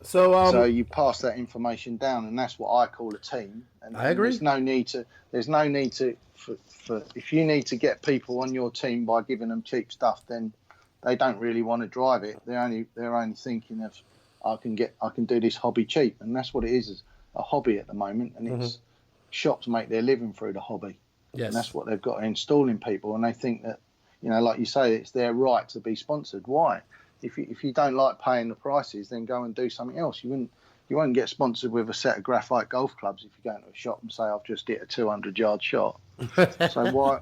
So you pass that information down, and that's what I call a team. And I agree. There's no need to for if you need to get people on your team by giving them cheap stuff, then they don't really want to drive it. They're only thinking of I can do this hobby cheap, and that's what it is a hobby at the moment. And it's shops make their living through the hobby. Yes. And that's what they've got to install in people, and they think that, like you say, it's their right to be sponsored. Why? If you don't like paying the prices, then go and do something else. You won't get sponsored with a set of graphite golf clubs if you go into a shop and say, I've just hit a 200-yard shot. So why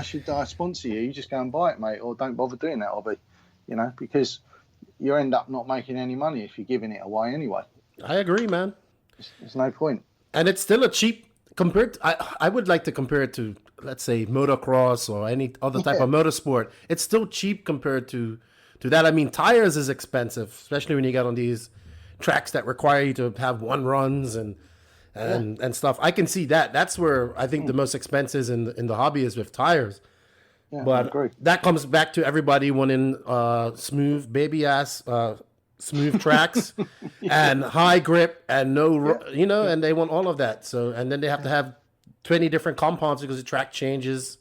should I sponsor you? You just go and buy it, mate, or don't bother doing that hobby, because you end up not making any money if you're giving it away anyway. I agree, man. There's no point. And it's still a cheap compared. I would like to compare it to, let's say, motocross or any other type of motorsport. It's still cheap compared to that. I mean, tires is expensive, especially when you get on these tracks that require you to have one runs and stuff. I can see that. That's where I think the most expenses in the hobby is with tires. Yeah, but I agree. That comes back to everybody wanting smooth baby ass. Smooth tracks and high grip and and they want all of that. So, and then they have to have 20 different compounds because the track changes.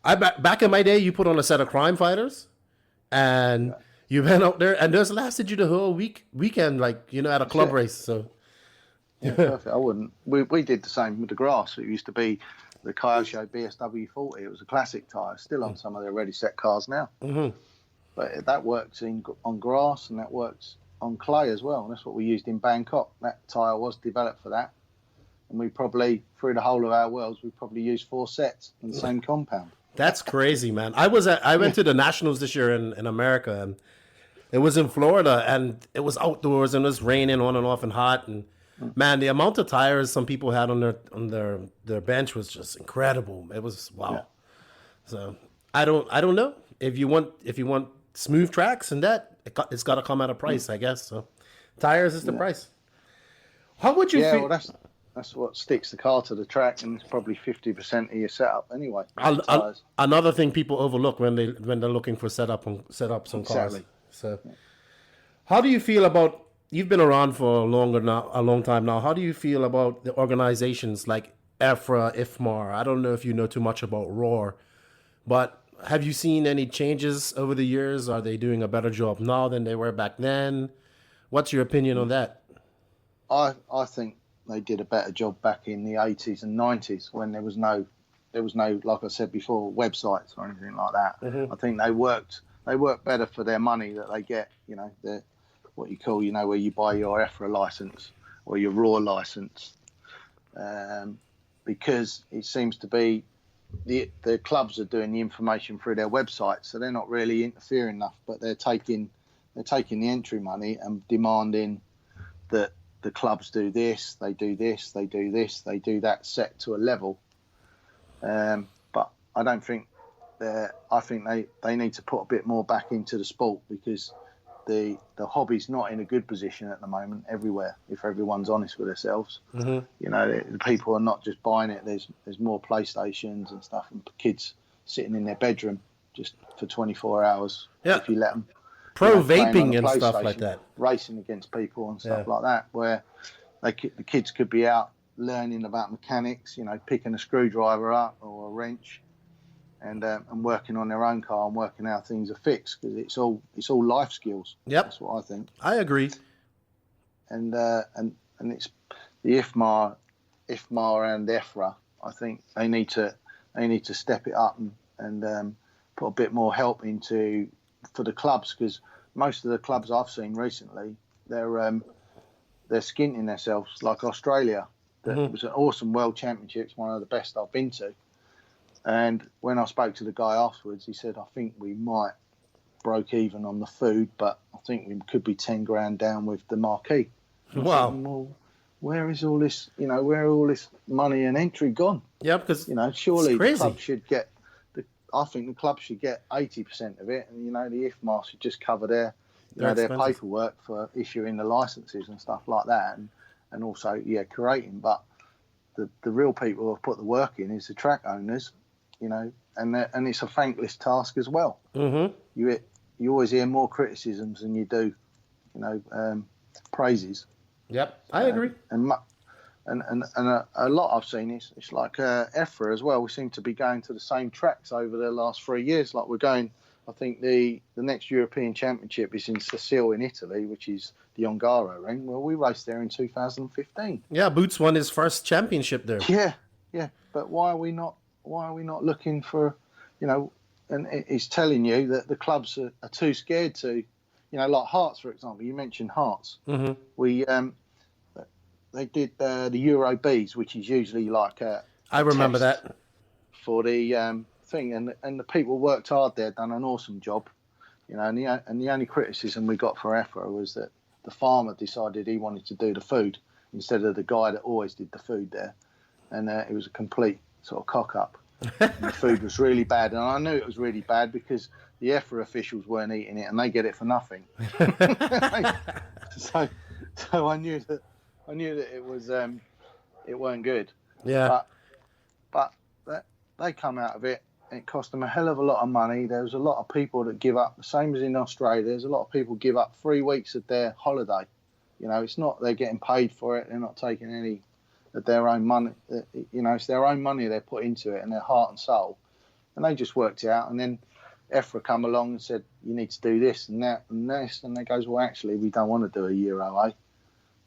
Back in my day, you put on a set of Crime Fighters and you went out there and those lasted you the whole weekend, at a club race. So, perfect. I wouldn't. We did the same with the grass. It used to be the Kyosho BSW 40. It was a classic tire, still on some of their ready set cars now. Mm-hmm. But that works on grass and that works on clay as well. And that's what we used in Bangkok. That tyre was developed for that. And we probably, through the whole of our worlds, we probably used 4 sets in the same compound. That's crazy, man. I went to the Nationals this year in America, and it was in Florida, and it was outdoors, and it was raining on and off and hot. And man, the amount of tires some people had on their bench was just incredible. It was wow. Yeah. So I don't know if you want smooth tracks and that it's got to come at a price, I guess. So tires is the price. How would you feel? Well, that's what sticks the car to the track, and it's probably 50% of your setup anyway. Another thing people overlook when they're looking for setups on cars. So how do you feel about, you've been around for a long time now, how do you feel about the organizations like EFRA, IFMAR? I don't know if you know too much about ROAR, but have you seen any changes over the years? Are they doing a better job now than they were back then? What's your opinion on that? I think they did a better job back in the 80s and 90s when there was no, like I said before, websites or anything like that. Mm-hmm. I think they worked better for their money that they get. What you call, where you buy your EFRA license or your ROAR license, because it seems to be the clubs are doing the information through their website, so they're not really interfering enough, but they're taking the entry money and demanding that the clubs do this, they do this, they do this, they do that, set to a level. But I don't think I think they need to put a bit more back into the sport, because the hobby's not in a good position at the moment everywhere, if everyone's honest with themselves. Mm-hmm. The people are not just buying it. There's more PlayStations and stuff, and kids sitting in their bedroom just for 24 hours if you let them. Pro vaping and stuff like that. Racing against people and stuff like that, where the kids could be out learning about mechanics, picking a screwdriver up or a wrench, and working on their own car and working out things are fixed, because it's all life skills. Yep, that's what I think. I agree. And it's the IFMAR and EFRA. I think they need to step it up and put a bit more help into for the clubs, because most of the clubs I've seen recently, they're skinting themselves. Like Australia, it was an awesome World Championships, one of the best I've been to. And when I spoke to the guy afterwards, he said, I think we might broke even on the food, but I think we could be 10 grand down with the marquee. Wow. Said, well, where is all this, where are all this money and entry gone? Yeah, because surely the club should get, I think the club should get 80% of it, and, the IFMAR should just cover their paperwork for issuing the licenses and stuff like that, and also curating. But the real people who have put the work in is the track owners, and it's a thankless task as well. Mm-hmm. You always hear more criticisms than you do, praises. Yep, I agree. And a lot I've seen it's like EFRA as well. We seem to be going to the same tracks over the last 3 years. Like we're going, I think the next European Championship is in Sicily in Italy, which is the Ongaro ring. Well, we raced there in 2015. Yeah, Boots won his first championship there. Yeah. But why are we not looking for, and it's telling you that the clubs are too scared to, like Hearts, for example. You mentioned Hearts. Mm-hmm. They did the Euro Bs, which is usually like I remember that for the thing, and the people worked hard there, done an awesome job, and the only criticism we got for EFRA was that the farmer decided he wanted to do the food instead of the guy that always did the food there, and it was a complete sort of cock up. The food was really bad, and I knew it was really bad because the EFRA officials weren't eating it, and they get it for nothing. so I knew that it was it weren't good. Yeah. But they come out of it. It cost them a hell of a lot of money. There was a lot of people that give up, the same as in Australia. There's a lot of people give up 3 weeks of their holiday. It's not they're getting paid for it. They're not taking any of their own money. It's their own money they put into it and their heart and soul. And they just worked it out. And then EFRA come along and said, you need to do this and that and this. And they goes, well, actually, we don't want to do a Euro, eh?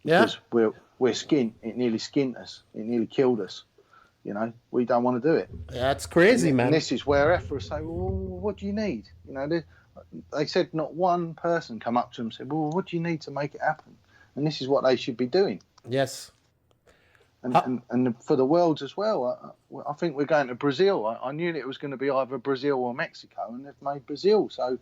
Because we're skint. It nearly skint us. It nearly killed us. We don't want to do it. That's crazy, man. And this is where EFRA say, well, what do you need? They said not one person come up to them and said, well, what do you need to make it happen? And this is what they should be doing. Yes. And for the Worlds as well, I think we're going to Brazil. I knew that it was going to be either Brazil or Mexico, and they've made Brazil. So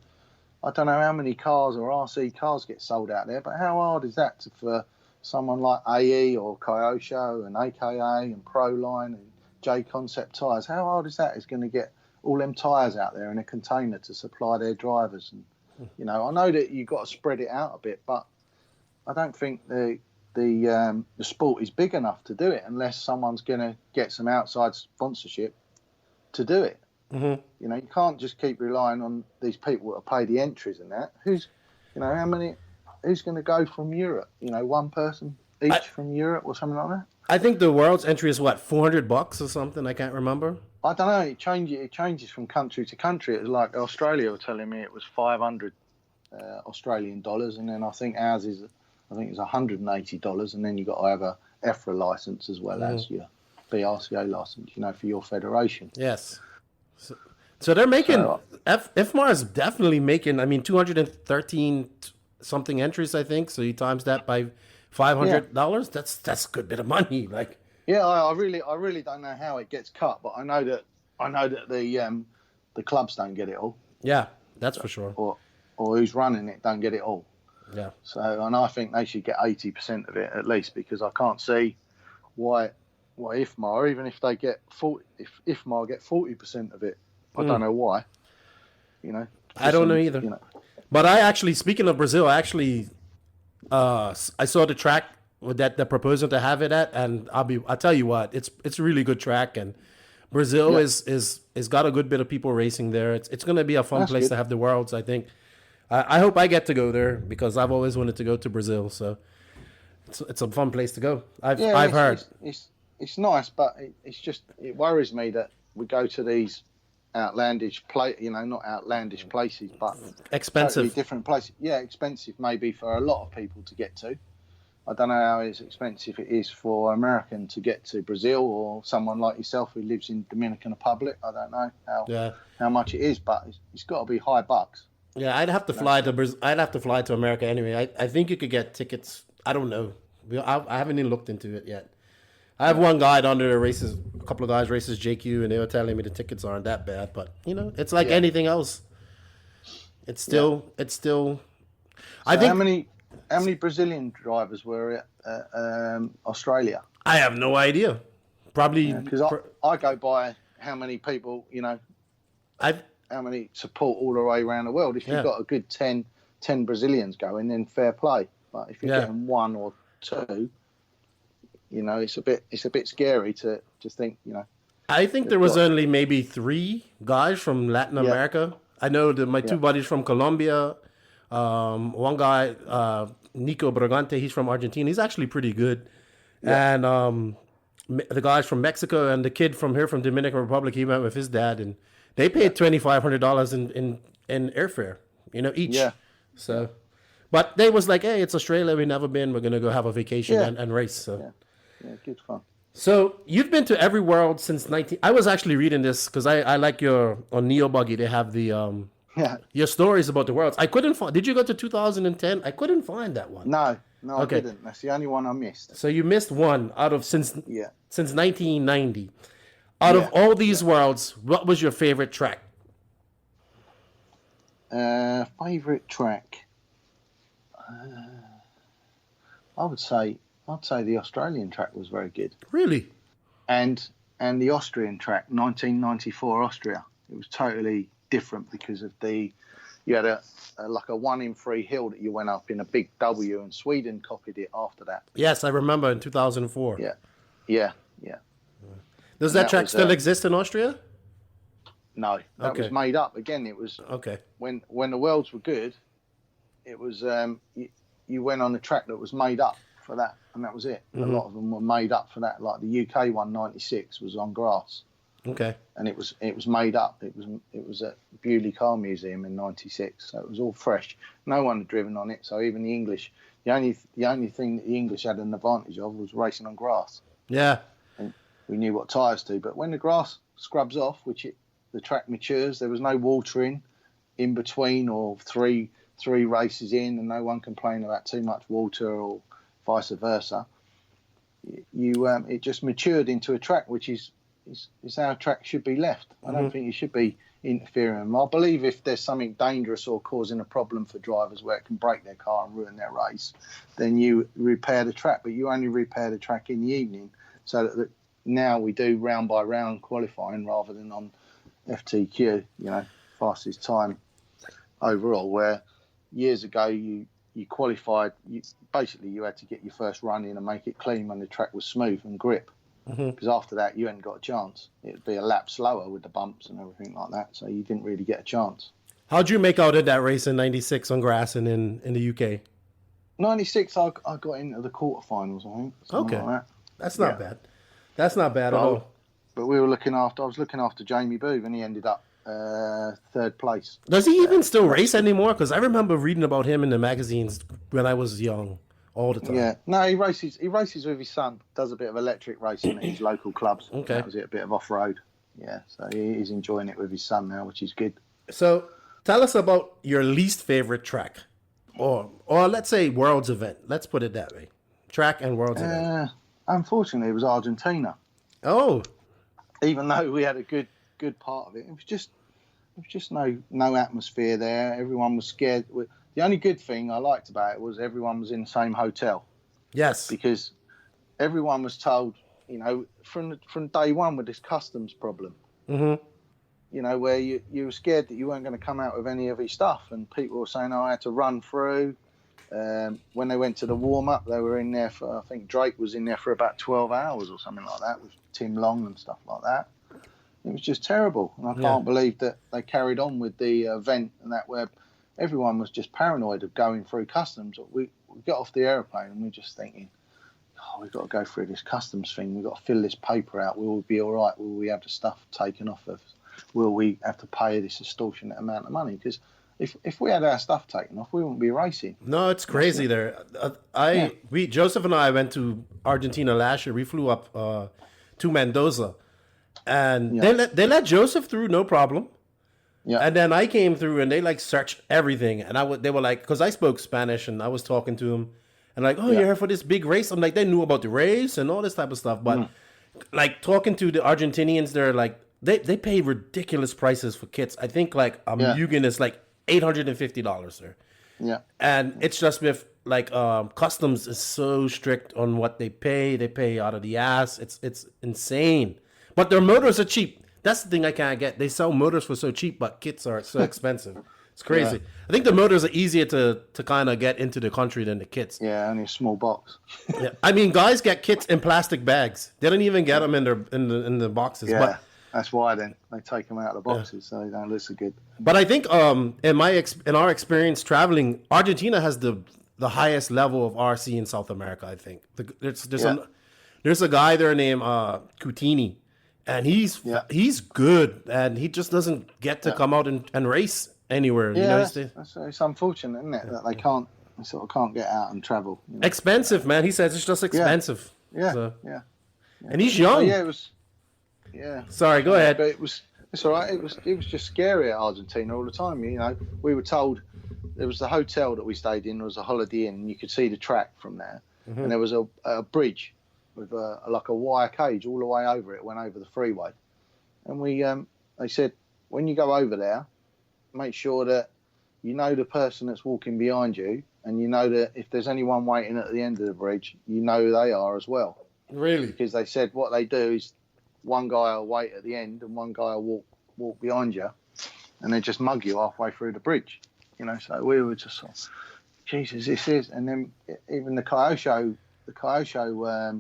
I don't know how many cars or RC cars get sold out there, but how hard is that for someone like AE or Kyosho and AKA and Proline and J Concept tyres? How hard is that? Is going to get all them tyres out there in a container to supply their drivers? And I know that you've got to spread it out a bit, but I don't think the sport is big enough to do it unless someone's going to get some outside sponsorship to do it. Mm-hmm. You can't just keep relying on these people that pay the entries and that. Who's going to go from Europe? One person each from Europe or something like that. I think the world's entry is what, $400 or something. I can't remember. I don't know. It changes from country to country. It was like Australia were telling me it was 500 Australian dollars, and then I think ours is, it's $180, and then you got to have a EFRA license as well as your BRCO license. For your federation. Yes. So they're making FMAR is definitely making. 213 something entries, I think. So you times that by $500. That's a good bit of money. Like, yeah, I really don't know how it gets cut, but I know that the clubs don't get it all. Yeah, that's for sure. Or who's running it don't get it all. Yeah. So, and I think they should get 80% of it at least, because I can't see why IFMAR, even if they get 40, if IFMAR get 40% of it, I don't know why. I don't know either. But I actually, speaking of Brazil, I saw the track that they're proposing to have it at, and I'll tell you what, it's a really good track, and Brazil is got a good bit of people racing there. It's going to be a fun place to have the Worlds, I think. I hope I get to go there because I've always wanted to go to Brazil, so it's a fun place to go. I've heard it's nice, but it worries me that we go to these outlandish not outlandish places, but expensive, totally different places. Yeah, expensive maybe for a lot of people to get to. I don't know how expensive it is for American to get to Brazil, or someone like yourself who lives in Dominican Republic. I don't know how much it is, but it's got to be high bucks. Yeah, I'd have to fly to Brazil. I'd have to fly to America anyway. I think you could get tickets. I don't know. I haven't even looked into it yet. I have one guide under the races. A couple of guys races JQ, and they were telling me the tickets aren't that bad. But it's like anything else. It's still. I think how many Brazilian drivers were at Australia? I have no idea. Probably because I go by how many people how many support all the way around the world. If you've got a good 10 Brazilians going, then fair play. But if you're getting one or two, you know, it's a bit scary to just think, you know. I think there was only maybe 3 guys from Latin America. I know that my 2 buddies from Colombia. One guy, Nico Bragante, he's from Argentina. He's actually pretty good. Yeah. And the guys from Mexico and the kid from here from Dominican Republic, he went with his dad, and they paid $2,500 in airfare, you know, each. Yeah. So, but they was like, hey, it's Australia. We've never been. We're gonna go have a vacation and race. So, yeah, good fun. So you've been to every world since 19. I was actually reading this because I like your on Neo Buggy. They have the your stories about the worlds. I couldn't find. Did you go to 2010? I couldn't find that one. No, I didn't. That's the only one I missed. So you missed one out of since 1990. Out of all these worlds, what was your favorite track? Favorite track? I'd say the Australian track was very good. Really? And the Austrian track, 1994 Austria. It was totally different because of you had a 1 in 3 hill that you went up in a big W, and Sweden copied it after that. Yes, I remember in 2004. Yeah. Does that track still exist in Austria? No, that was made up. Again, it was when the worlds were good. It was you went on a track that was made up for that, and that was it. Mm-hmm. A lot of them were made up for that. Like the UK one, 96, was on grass. Okay. And it was made up. It was at Bewley Car Museum in 96, so it was all fresh. No one had driven on it, so even the English, the only thing that the English had an advantage of was racing on grass. Yeah. And we knew what tyres do, but when the grass scrubs off, the track matures, there was no watering in between or three races in, and no one complained about too much water or vice versa. It just matured into a track which is how a track should be left. I don't think you should be interfering. I believe if there's something dangerous or causing a problem for drivers where it can break their car and ruin their race, then you repair the track, but you only repair the track in the evening, so that now we do round by round qualifying rather than on FTQ, you know, fastest time overall, where years ago you qualified, you had to get your first run in and make it clean when the track was smooth and grip, because after that you hadn't got a chance. It'd be a lap slower with the bumps and everything like that, so you didn't really get a chance. How'd you make out in that race in 96 on grass and in the UK? 96 I got into the quarterfinals, I think. Okay. Like that. That's not bad. That's not bad at all. But I was looking after Jamie Booth, and he ended up 3rd place. Does he even still race anymore? Because I remember reading about him in the magazines when I was young, all the time. Yeah, no, he races with his son. Does a bit of electric racing at his local clubs. Okay, that was it, a bit of off road. Yeah, so he's enjoying it with his son now, which is good. So tell us about your least favorite track, or let's say Worlds event. Let's put it that way, track and Worlds event. Unfortunately, it was Argentina. Oh, even though we had a good part of it, it was just no atmosphere there. Everyone was scared. The only good thing I liked about it was everyone was in the same hotel. Yes, because everyone was told, you know, from day one with this customs problem. Mm-hmm. You know, where you were scared that you weren't going to come out with any of your stuff, and people were saying, "Oh, I had to run through." When they went to the warm-up, they were in there for, I think Drake was in there for about 12 hours or something like that, with Tim Long and stuff like that. It was just terrible, and I can't believe that they carried on with the event and that, where everyone was just paranoid of going through customs. We got off the aeroplane and we're just thinking, oh, we've got to go through this customs thing, we've got to fill this paper out, will we be all right, will we have the stuff taken off of us, will we have to pay this extortionate amount of money? Because if we had our stuff taken off, we wouldn't be racing. No, it's crazy there. Joseph and I went to Argentina last year. We flew up to Mendoza, and they let Joseph through, no problem. Yeah. And then I came through, and they like searched everything, and they were like, because I spoke Spanish, and I was talking to them, and like, oh, you're here for this big race. I'm like, they knew about the race and all this type of stuff, but like talking to the Argentinians, they're like, they pay ridiculous prices for kits. I think like Mugen is like $850 there. Yeah. And it's just with like customs is so strict on what they pay. They pay out of the ass. It's insane. But their motors are cheap. That's the thing I can't get. They sell motors for so cheap, but kits are so expensive. It's crazy. Yeah. I think the motors are easier to kind of get into the country than the kits. Yeah, only a small box. Yeah, I mean, guys get kits in plastic bags. They don't even get them in the boxes. Yeah, But that's why then they take them out of the boxes so they don't look so good. But I think in our experience traveling, Argentina has the highest level of RC in South America. I think there's a guy there named Cutini, and he's good, and he just doesn't get to come out and race anywhere. Yeah, it's unfortunate, isn't it, that they sort of can't get out and travel. You know? Expensive, man. He says it's just expensive. Yeah. And he's young. Yeah, it was. Yeah. Sorry, go ahead. But it's all right. It was just scary at Argentina all the time. You know, we were told there was the hotel that we stayed in was a Holiday Inn, and you could see the track from there. Mm-hmm. And there was a bridge with like a wire cage all the way over it. Went over the freeway, and they said when you go over there, make sure that you know the person that's walking behind you, and you know that if there's anyone waiting at the end of the bridge, you know who they are as well. Really? Because they said what they do is one guy will wait at the end and one guy will walk behind you, and they just mug you halfway through the bridge. You know, so we were just like, Jesus, this is. And then even the Kyosho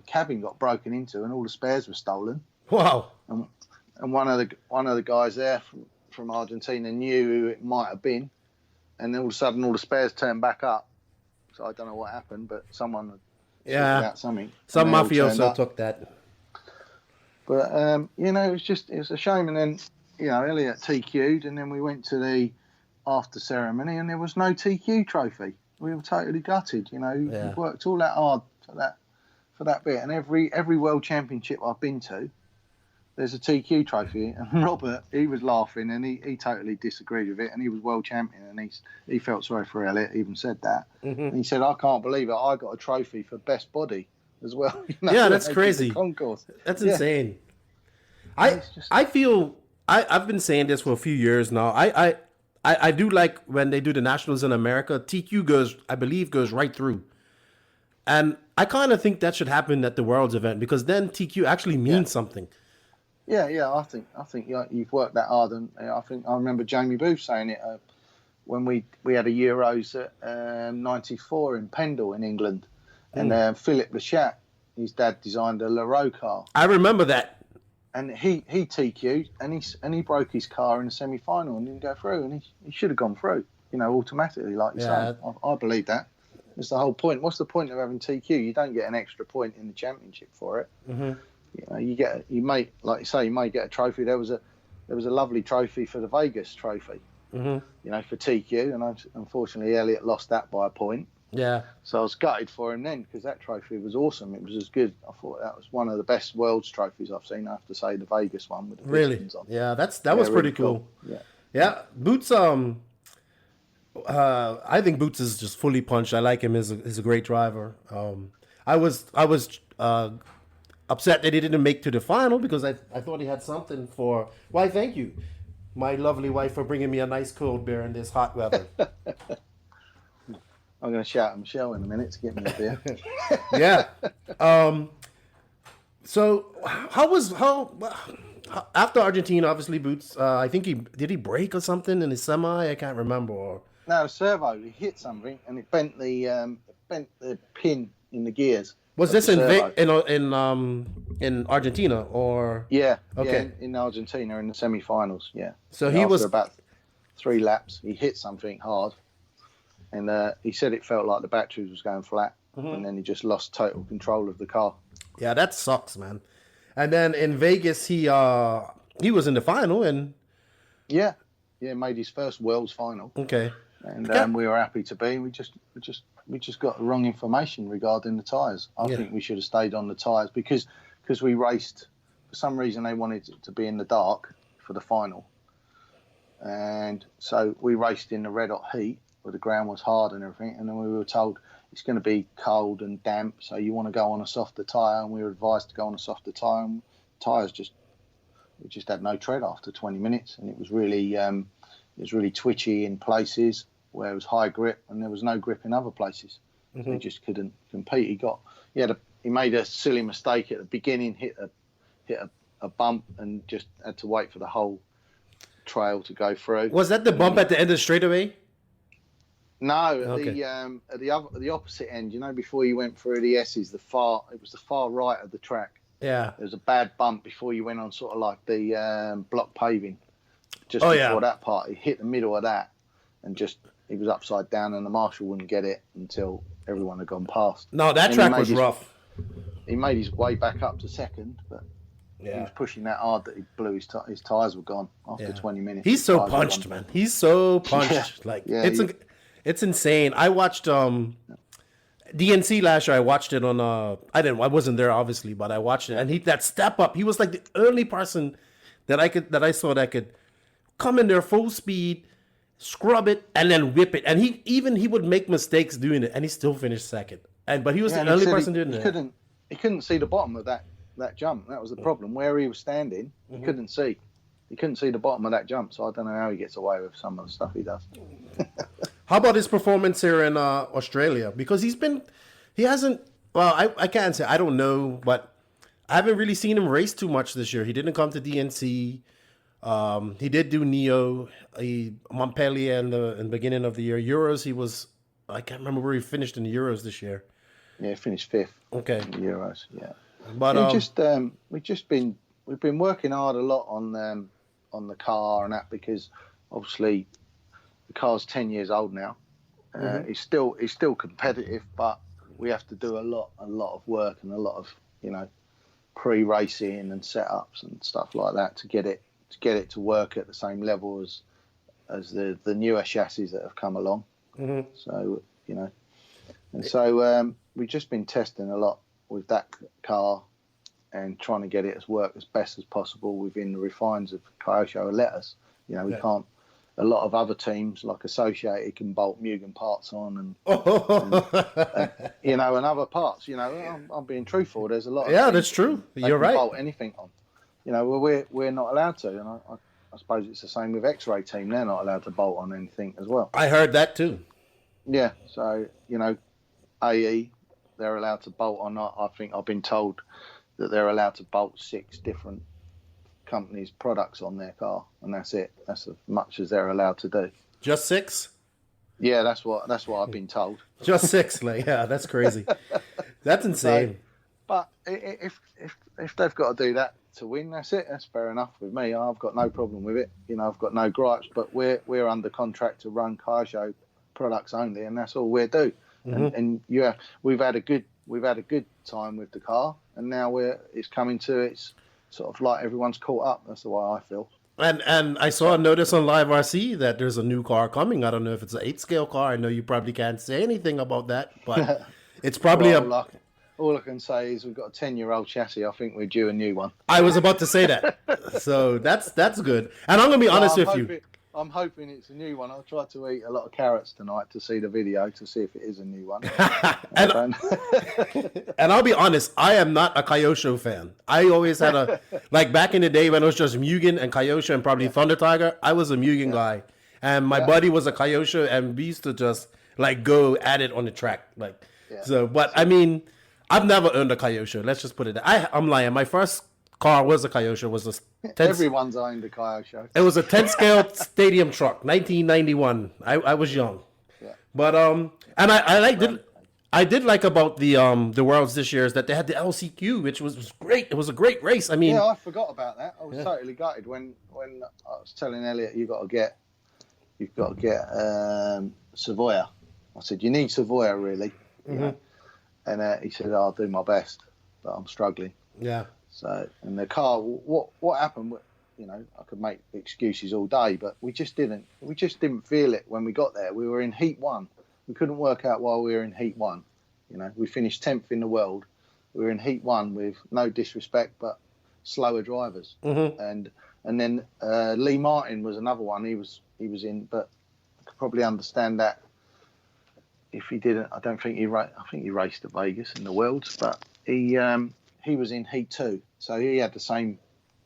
cabin got broken into, and all the spares were stolen. Wow. And one of the guys there from Argentina knew who it might have been, and then all of a sudden all the spares turned back up. So I don't know what happened, but someone sorted out something. Some mafioso took that. But you know, it was a shame. And then you know, Elliot TQ'd, and then we went to the after ceremony, and there was no TQ trophy. We were totally gutted. You know, we worked all that hard for that bit, and every world championship I've been to, there's a TQ trophy. And Robert, he was laughing, and he totally disagreed with it, and he was world champion, and he felt sorry for Elliot, even said that. Mm-hmm. And he said, I can't believe it, I got a trophy for best body as well. You know, yeah, that's crazy. Concourse. That's insane. I feel I've been saying this for a few years now. I do like when they do the nationals in America, TQ I believe goes right through. And I kind of think that should happen at the Worlds event, because then TQ actually means something. Yeah, I think you've worked that hard, and I remember Jamie Booth saying it when we had a Euros at 94 in Pendle in England, and Philip Lachat, his dad designed a Leroux car. I remember that. And he TQ'd, and he broke his car in the semi-final and didn't go through, and he should have gone through, you know, automatically, like you say. I believe that. That's the whole point. What's the point of having TQ? You don't get an extra point in the championship for it. Mm-hmm. You know, you may get a trophy. There was a lovely trophy for the Vegas trophy, you know, for TQ, and unfortunately Elliot lost that by a point. Yeah. So I was gutted for him then, because that trophy was awesome. It was as good. I thought that was one of the best World's trophies I've seen. I have to say, the Vegas one with the pistons on. Yeah, that was pretty cool. Yeah. Boots. I think Boots is just fully punched. I like him. He's a great driver. I was upset that he didn't make to the final, because I thought he had something for. Why? Thank you, my lovely wife, for bringing me a nice cold beer in this hot weather. I'm going to shout at Michelle in a minute to get me a beer. Yeah. So how after Argentina, obviously Boots, I think did he break or something in his semi? I can't remember. No, servo. He hit something and it bent the pin in the gears. Was this in Argentina or? Yeah. Okay. Yeah, in Argentina in the semi-finals. Yeah. So he was about 3 laps. He hit something hard. And he said it felt like the battery was going flat, and then he just lost total control of the car. Yeah, that sucks, man. And then in Vegas, he was in the final, and made his first Worlds final. Okay, and we were happy to be. We just got the wrong information regarding the tyres. I think we should have stayed on the tyres because we raced. For some reason, they wanted it to be in the dark for the final, and so we raced in the red hot heat, where the ground was hard and everything, and then we were told it's going to be cold and damp, so you want to go on a softer tyre, and we were advised to go on a softer tyre, and tyres we just had no tread after 20 minutes, and it was really twitchy in places where it was high grip, and there was no grip in other places. So he just couldn't compete. He made a silly mistake at the beginning, hit a bump, and just had to wait for the whole trail to go through. Was that the bump at the end of the straightaway? No, Okay. at the opposite end. Before you went through the S's, it was the far right of the track. Yeah. There was a bad bump before you went on sort of like the block paving. Just before that part, he hit the middle of that, and he was upside down, and the marshal wouldn't get it until everyone had gone past. No, that track was rough. He made his way back up to second, but he was pushing that hard that he blew his tyres were gone after 20 minutes. He's so punched, man. He's so punched. It's insane. I watched DNC last year. I watched it on I wasn't there obviously, but I watched it, and that step up, he was like the only person that I saw that could come in there full speed, scrub it, and then whip it. And he would make mistakes doing it, and he still finished second. But he was the only person doing it. He couldn't see the bottom of that jump. That was the problem. Where he was standing, he couldn't see. He couldn't see the bottom of that jump. So I don't know how he gets away with some of the stuff he does. How about his performance here in Australia? Because he hasn't. Well, I can't say. I don't know, but I haven't really seen him race too much this year. He didn't come to DNC. He did do Neo, Montpellier in the beginning of the year. Euros, he was. I can't remember where he finished in the Euros this year. Yeah, finished fifth. Okay. In the Euros, yeah. But we've been working hard a lot on the car and that, because obviously the car's 10 years old now. It's still competitive, but we have to do a lot of work and a lot of pre-racing and setups and stuff like that to get it to work at the same level as the newer chassis that have come along. So we've just been testing a lot with that car and trying to get it work as best as possible within the refines of Kyosho let us. We can't. A lot of other teams like Associated can bolt Mugen parts on and other parts. I'm being truthful. There's a lot. Of that's true. You're right. Bolt anything on. We're not allowed to, and I suppose it's the same with X-Ray team. They're not allowed to bolt on anything as well. I heard that too. Yeah, so AE, they're allowed to bolt on. I think I've been told that they're allowed to bolt 6 different companies' products on their car, and that's it. That's as much as they're allowed to do. Just 6? Yeah, that's what I've been told. Just 6, that's crazy. That's insane. But if they've got to do that to win, that's it. That's fair enough with me. I've got no problem with it. I've got no gripes. But we're under contract to run Kyosho products only, and that's all we do. And we've had a good time with the car, and now it's coming to it's sort of like everyone's caught up. That's the way I feel. And I saw a notice on Live RC that there's a new car coming. I don't know if it's an 8-scale car. I know you probably can't say anything about that, but it's probably all I can say is we've got a 10-year-old chassis. I think we're due a new one. I was about to say that. So that's good. And I'm going to be honest with you. I'm hoping it's a new one. I'll try to eat a lot of carrots tonight to see the video to see if it is a new one. And I'll be honest, I am not a Kyosho fan. I always had back in the day when it was just Mugen and Kyosho and probably Thunder Tiger, I was a Mugen guy. And my buddy was a Kyosho, and we used to just go at it on the track. But I mean, I've never owned a Kyosho. Let's just put it there. I'm lying. My first car was a Kyosho. Everyone's owned a Kyosho. It was a 10-scale stadium truck, 1991. I was young, but and I did like about the Worlds this year is that they had the LCQ, which was great. It was a great race. I mean, I forgot about that. I was totally gutted when I was telling Elliot you've got to get Savoia. I said you need Savoia really, and he said I'll do my best, but I'm struggling. Yeah. So, and the car, what happened? I could make excuses all day, but we just didn't feel it when we got there. We were in Heat 1. We couldn't work out why we were in Heat 1. We finished 10th in the world. We were in Heat 1 with no disrespect, but slower drivers. And then Lee Martin was another one. He was in, but I could probably understand that if he didn't. I don't think I think he raced at Vegas in the Worlds, but he was in Heat 2, so he had the same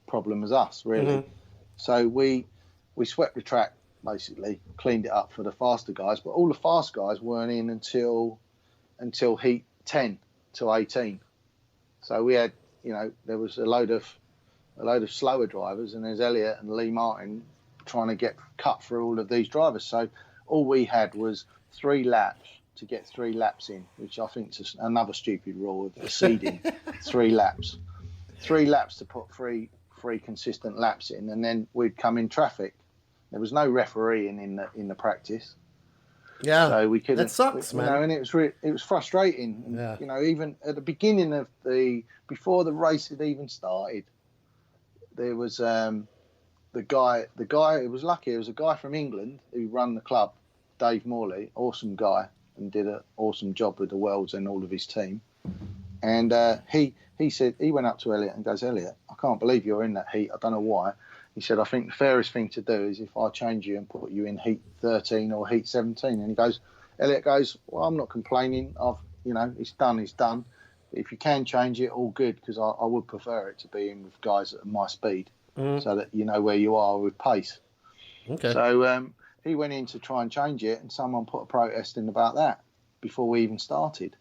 problem as us, really. So we swept the track, basically, cleaned it up for the faster guys, but all the fast guys weren't in until Heat 10 to 18. So we had, there was a load of slower drivers, and there's Elliot and Lee Martin trying to get cut through all of these drivers. So all we had was 3 laps to get 3 laps in, which I think is another stupid rule of the seeding. 3 laps. 3 laps to put three consistent laps in, and then we'd come in traffic. There was no refereeing in the practice. Yeah, so we couldn't. That sucks, man. And it was frustrating. And, yeah. Even at the beginning of before the race had even started, there was the guy. It was lucky. It was a guy from England who ran the club, Dave Morley, awesome guy, and did an awesome job with the Worlds and all of his team. And he said, he went up to Elliot and goes, Elliot, I can't believe you're in that heat. I don't know why. He said, I think the fairest thing to do is if I change you and put you in heat 13 or heat 17. And Elliot goes, well, I'm not complaining. It's done. If you can change it, all good, because I would prefer it to be in with guys at my speed, so that you know where you are with pace. Okay. So he went in to try and change it, and someone put a protest in about that before we even started.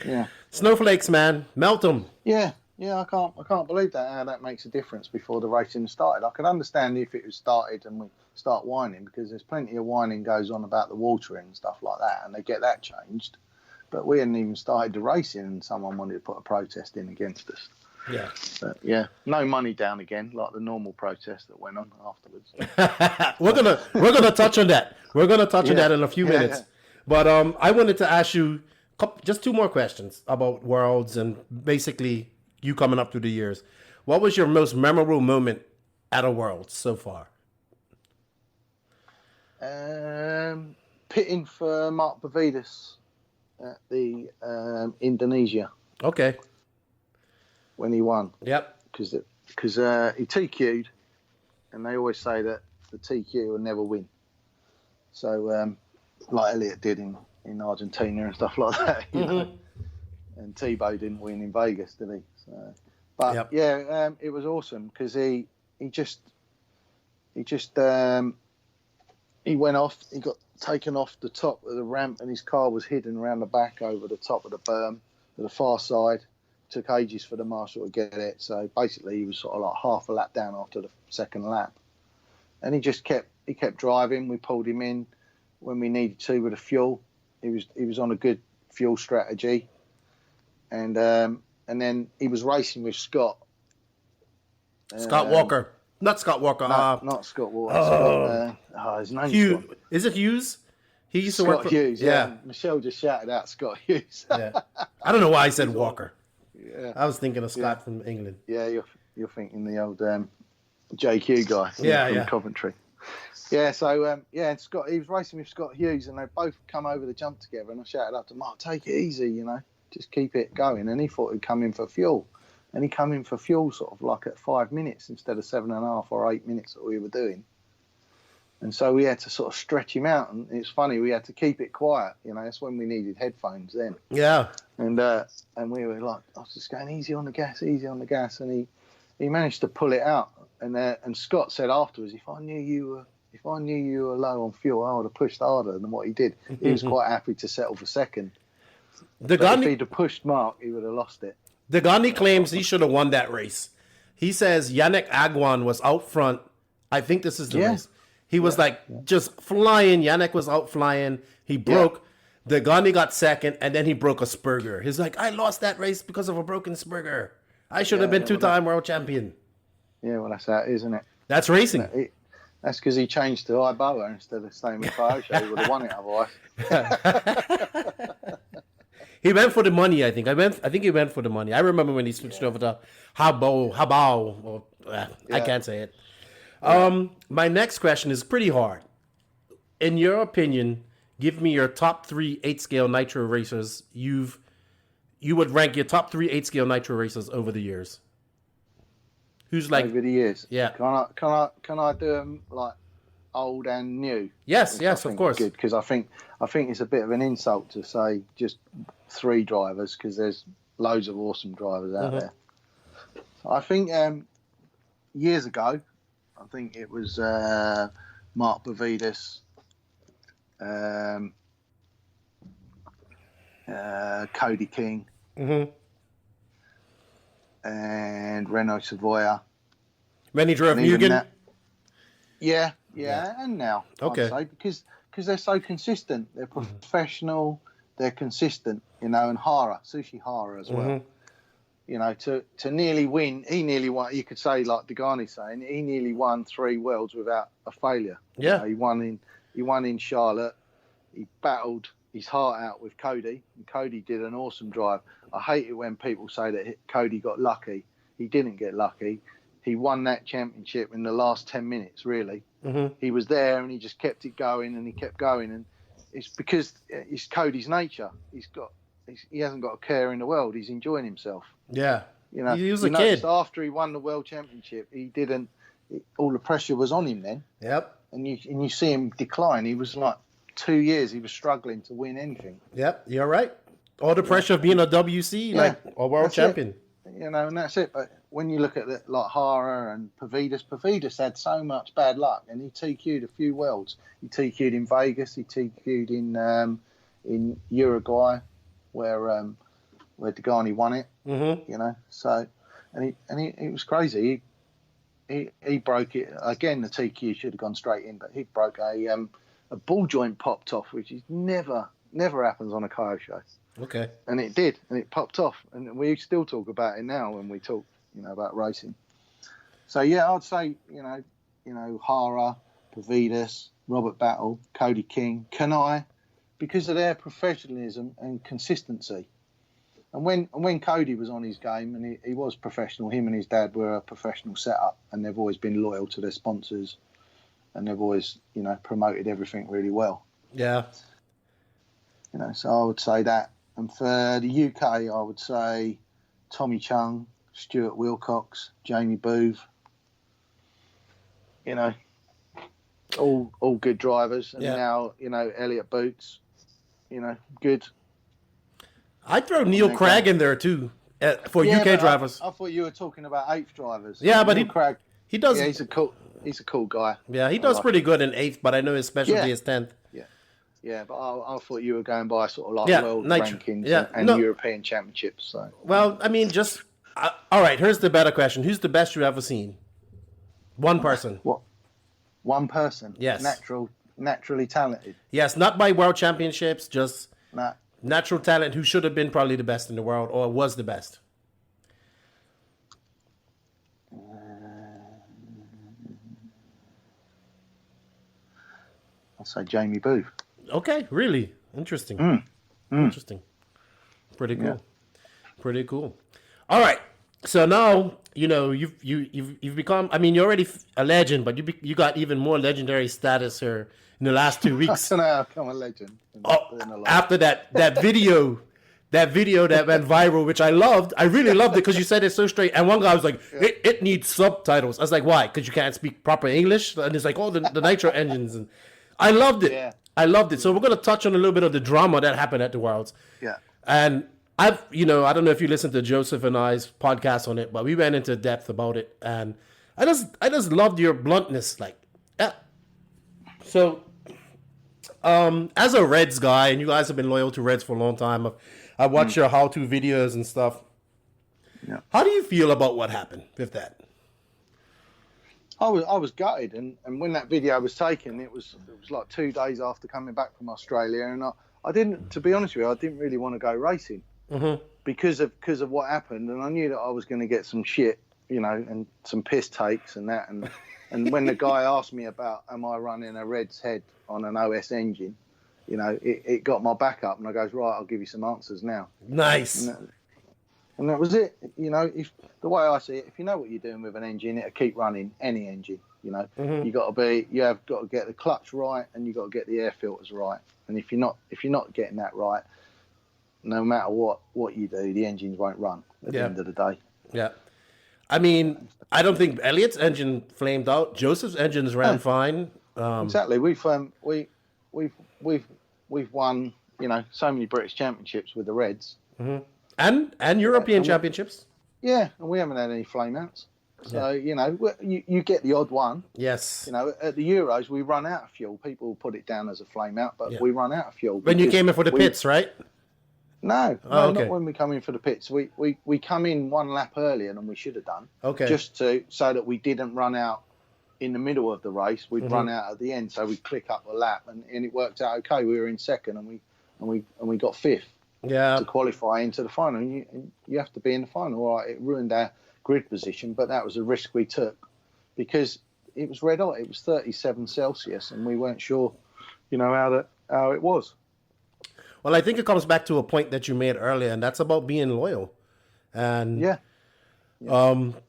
Yeah. Snowflakes, man, melt them. Yeah, I can't believe that, how that makes a difference before the racing started. I could understand if it was started and we start whining, because there's plenty of whining goes on about the watering and stuff like that, and they get that changed. But we hadn't even started the racing, and someone wanted to put a protest in against us. Yeah. But yeah, no money down again, like the normal protest that went on afterwards. We're gonna touch on that. We're gonna touch on that in a few minutes. Yeah. But I wanted to ask you just 2 more questions about Worlds and basically you coming up through the years. What was your most memorable moment at a Worlds so far? Pitting for Mark Bavidas at the Indonesia. Okay. When he won. Yep. Because he TQ'd, and they always say that the TQ will never win. So, like Elliot did in Argentina and stuff like that, you know. And Tebow didn't win in Vegas, did he? So, but it was awesome because he went off. He got taken off the top of the ramp, and his car was hidden around the back over the top of the berm to the far side. Took ages for the marshal to get it. So basically, he was sort of like half a lap down after the second lap, and he kept driving. We pulled him in when we needed to with the fuel. He was on a good fuel strategy, and then he was racing with Scott. Scott Walker, not Scott Walker. No, not Scott Walker. His name's Hughes. Is it Hughes? He used to work for Hughes. Yeah. Michelle just shouted out Scott Hughes. Yeah. I don't know why I said Walker. Yeah. I was thinking of Scott from England. Yeah, you're thinking the old JQ guy from Coventry. Yeah, so and Scott, he was racing with Scott Hughes, and they both come over the jump together, and I shouted up to Mark, take it easy, just keep it going. And he thought he'd come in for fuel, and he come in for fuel sort of like at 5 minutes instead of 7.5 or 8 minutes that we were doing. And so we had to sort of stretch him out, and it's funny, we had to keep it quiet. That's when we needed headphones then. Yeah. And we were like, I was just going easy on the gas, and he managed to pull it out. And Scott said afterwards, if I knew you were low on fuel, I would have pushed harder than what he did. He was quite happy to settle for second. If he'd have pushed Mark, he would have lost it. Degani claims he should have won that race. He says Yannick Agwan was out front. I think this is the race. He was just flying. Yannick was out flying. He broke. Degani got second, and then he broke a spurger. He's like, I lost that race because of a broken spurger. I should have been 2-time world champion. Yeah, well, that's how it is, isn't it? That's racing. That's because he changed to Iboa instead of staying with Fayosha. He would have won it otherwise. He went for the money, I think. I think he went for the money. I remember when he switched over to Habao. I can't say it. My next question is pretty hard. In your opinion, give me your top 3 8-scale Nitro racers. You would rank your top 3 8-scale Nitro racers over the years. Who's like over the years? Yeah. Can I do them like old and new? Yes, of course. Good, because I think it's a bit of an insult to say just 3 drivers, because there's loads of awesome drivers out there. I think years ago, I think it was Mark Bavidas, Cody King, and Renault Savoia. When he drove Mugen? Yeah, and now Okay. I'd say because they're so consistent. They're professional. They're consistent, and Sushi Hara as well. To nearly win, he nearly won. You could say, like Degani's saying, he nearly won 3 worlds without a failure. Yeah, he won in Charlotte. He battled his heart out with Cody, and Cody did an awesome drive. I hate it when people say that Cody got lucky. He didn't get lucky. He won that championship in the last 10 minutes, really. He was there and he just kept it going and he kept going. And it's because it's Cody's nature. He hasn't got a care in the world. He's enjoying himself. Yeah. He was a kid. kid. After he won the world championship, all the pressure was on him then. Yep. And you see him decline. He was like 2 years, he was struggling to win anything. Yep, you're right. All the pressure of being a WC, like a world champion. And that's it. But when you look at it, like Hara and Pavidis had so much bad luck, and he TQ'd a few worlds. He TQ'd in Vegas. He TQ'd in Uruguay, where Degani won it. So and it was crazy. He broke it again. The TQ should have gone straight in, but he broke a ball joint popped off, which is never happens on a KO show. Okay. And it did, and it popped off, and we still talk about it now when we talk, about racing. So yeah, I'd say, Hara, Pavidis, Robert Battle, Cody King, Kanai, because of their professionalism and consistency. And when Cody was on his game, and he was professional, him and his dad were a professional setup, and they've always been loyal to their sponsors, and they've always, promoted everything really well. Yeah. So I would say that. And for the UK, I would say Tommy Chung, Stuart Wilcox, Jamie Booth. All good drivers. And now, Elliot Boots, good. I'd throw Neil Craig in there too for UK drivers. I thought you were talking about 8th drivers. Yeah, but Craig, he does. Yeah, he's a cool guy. Yeah, he does pretty good in 8th, but I know his specialty is 10th. Yeah, but I thought you were going by sort of like world rankings and European championships. So. Well, I mean, all right. Here's the better question: who's the best you've ever seen? One person. What? One person? Yes. Naturally talented. Yes, not by world championships, just natural talent who should have been probably the best in the world or was the best. I'll say Jamie Booth. Okay, really interesting. Interesting. Pretty cool. Yeah. Pretty cool. All right. So now you've become. I mean, you're already a legend, but you got even more legendary status here in the last 2 weeks. I don't know how I'm a legend. After that video that went viral, which I loved. I really loved it because you said it so straight. And one guy was like, "It needs subtitles." I was like, "Why? Because you can't speak proper English?" And it's like, "Oh, the Nitro engines." And I loved it. Yeah. I loved it. So we're going to touch on a little bit of the drama that happened at the Worlds. Yeah. And I don't know if you listened to Joseph and I's podcast on it, but we went into depth about it. And I just loved your bluntness. So, as a Reds guy, and you guys have been loyal to Reds for a long time, I've watched your how-to videos and stuff. Yeah. How do you feel about what happened with that? I was gutted, and when that video was taken, it was like 2 days after coming back from Australia, and I didn't, to be honest with you, I didn't really want to go racing because of what happened, and I knew that I was going to get some shit, and some piss takes and that, and when the guy asked me about am I running a Reds head on an OS engine, it got my back up, and I goes, right, I'll give you some answers now. Nice. And that was it. If the way I see it, if you know what you're doing with an engine, it'll keep running any engine. You have got to get the clutch right, and you got to get the air filters right. And if you're not getting that right, no matter what you do, the engines won't run at the end of the day. Yeah. I mean, I don't think Elliot's engine flamed out. Joseph's engines ran fine. Exactly. We've won, so many British championships with the Reds. Mm-hmm. And European championships. Yeah, and we haven't had any flame outs. So, you get the odd one. Yes. At the Euros, we run out of fuel. People put it down as a flame out, but we run out of fuel. When you came in for the pits, right? No, not when we come in for the pits. We come in one lap earlier than we should have done. Okay. Just so that we didn't run out in the middle of the race, we'd run out at the end, so we'd click up a lap, and it worked out okay. We were in second, and we got fifth to qualify into the final. And you have to be in the final. All right, it ruined our grid position, but that was a risk we took because it was red hot. It was 37 Celsius, and we weren't sure, how it was. Well, I think it comes back to a point that you made earlier, and that's about being loyal. And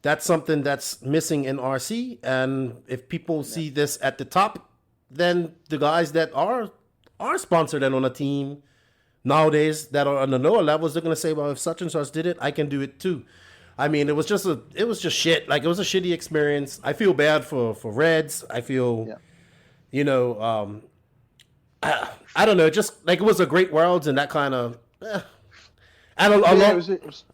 that's something that's missing in RC. And if people see this at the top, then the guys that are sponsored and on a team nowadays that are on the lower levels, they're going to say, well, if such and such did it, I can do it too. I mean, it was just shit. Like, it was a shitty experience. I feel bad for Reds. I feel, I don't know, just like it was a great Worlds and that kind of. There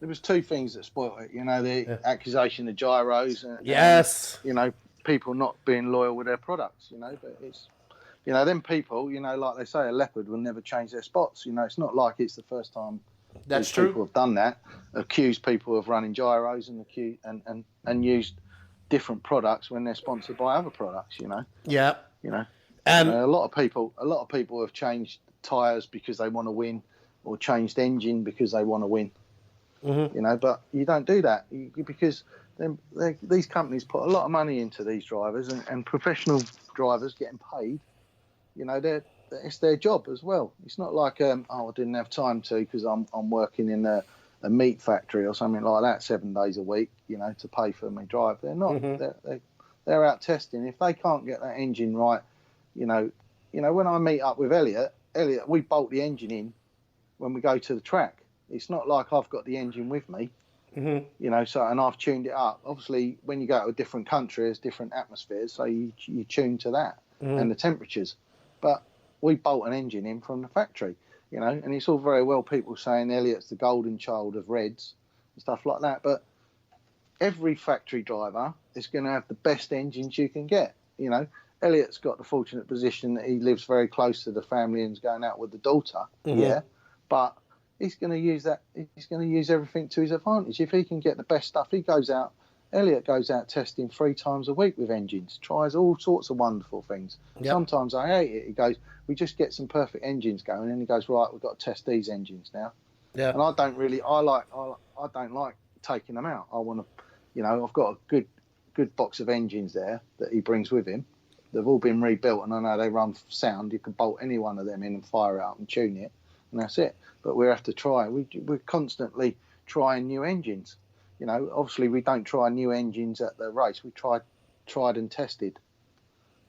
was two things that spoiled it. The accusation of gyros. And, people not being loyal with their products. But it's, them people. Like they say, a leopard will never change their spots. It's not like it's the first time. That's true. People have done that. Accused people of running gyros and used different products when they're sponsored by other products. Yeah. And a lot of people have changed tyres because they want to win, or changed engine because they want to win. Mm-hmm. But you don't do that because these companies put a lot of money into these drivers, and professional drivers getting paid. It's their job as well. It's not like I didn't have time to because I'm working in a meat factory or something like that 7 days a week. To pay for my drive. They're not. Mm-hmm. They're out testing. If they can't get that engine right. When I meet up with Elliot, we bolt the engine in when we go to the track. It's not like I've got the engine with me, and I've tuned it up. Obviously, when you go to a different country, there's different atmospheres, so you tune to that and the temperatures. But we bolt an engine in from the factory, and it's all very well people saying Elliot's the golden child of Reds and stuff like that. But every factory driver is going to have the best engines you can get, Elliot's got the fortunate position that he lives very close to the family and is going out with the daughter. Mm-hmm. Yeah, but he's going to use that. He's going to use everything to his advantage. If he can get the best stuff, Elliot goes out testing 3 times a week with engines, tries all sorts of wonderful things. Yep. Sometimes I hate it. He goes, we just get some perfect engines going, and he goes, right, we've got to test these engines now. Yeah. And I don't like taking them out. I want to, I've got a good box of engines there that he brings with him. They've all been rebuilt, and I know they run sound. You can bolt any one of them in and fire it up and tune it, and that's it. But we have to try. We're constantly trying new engines. Obviously we don't try new engines at the race. We tried and tested,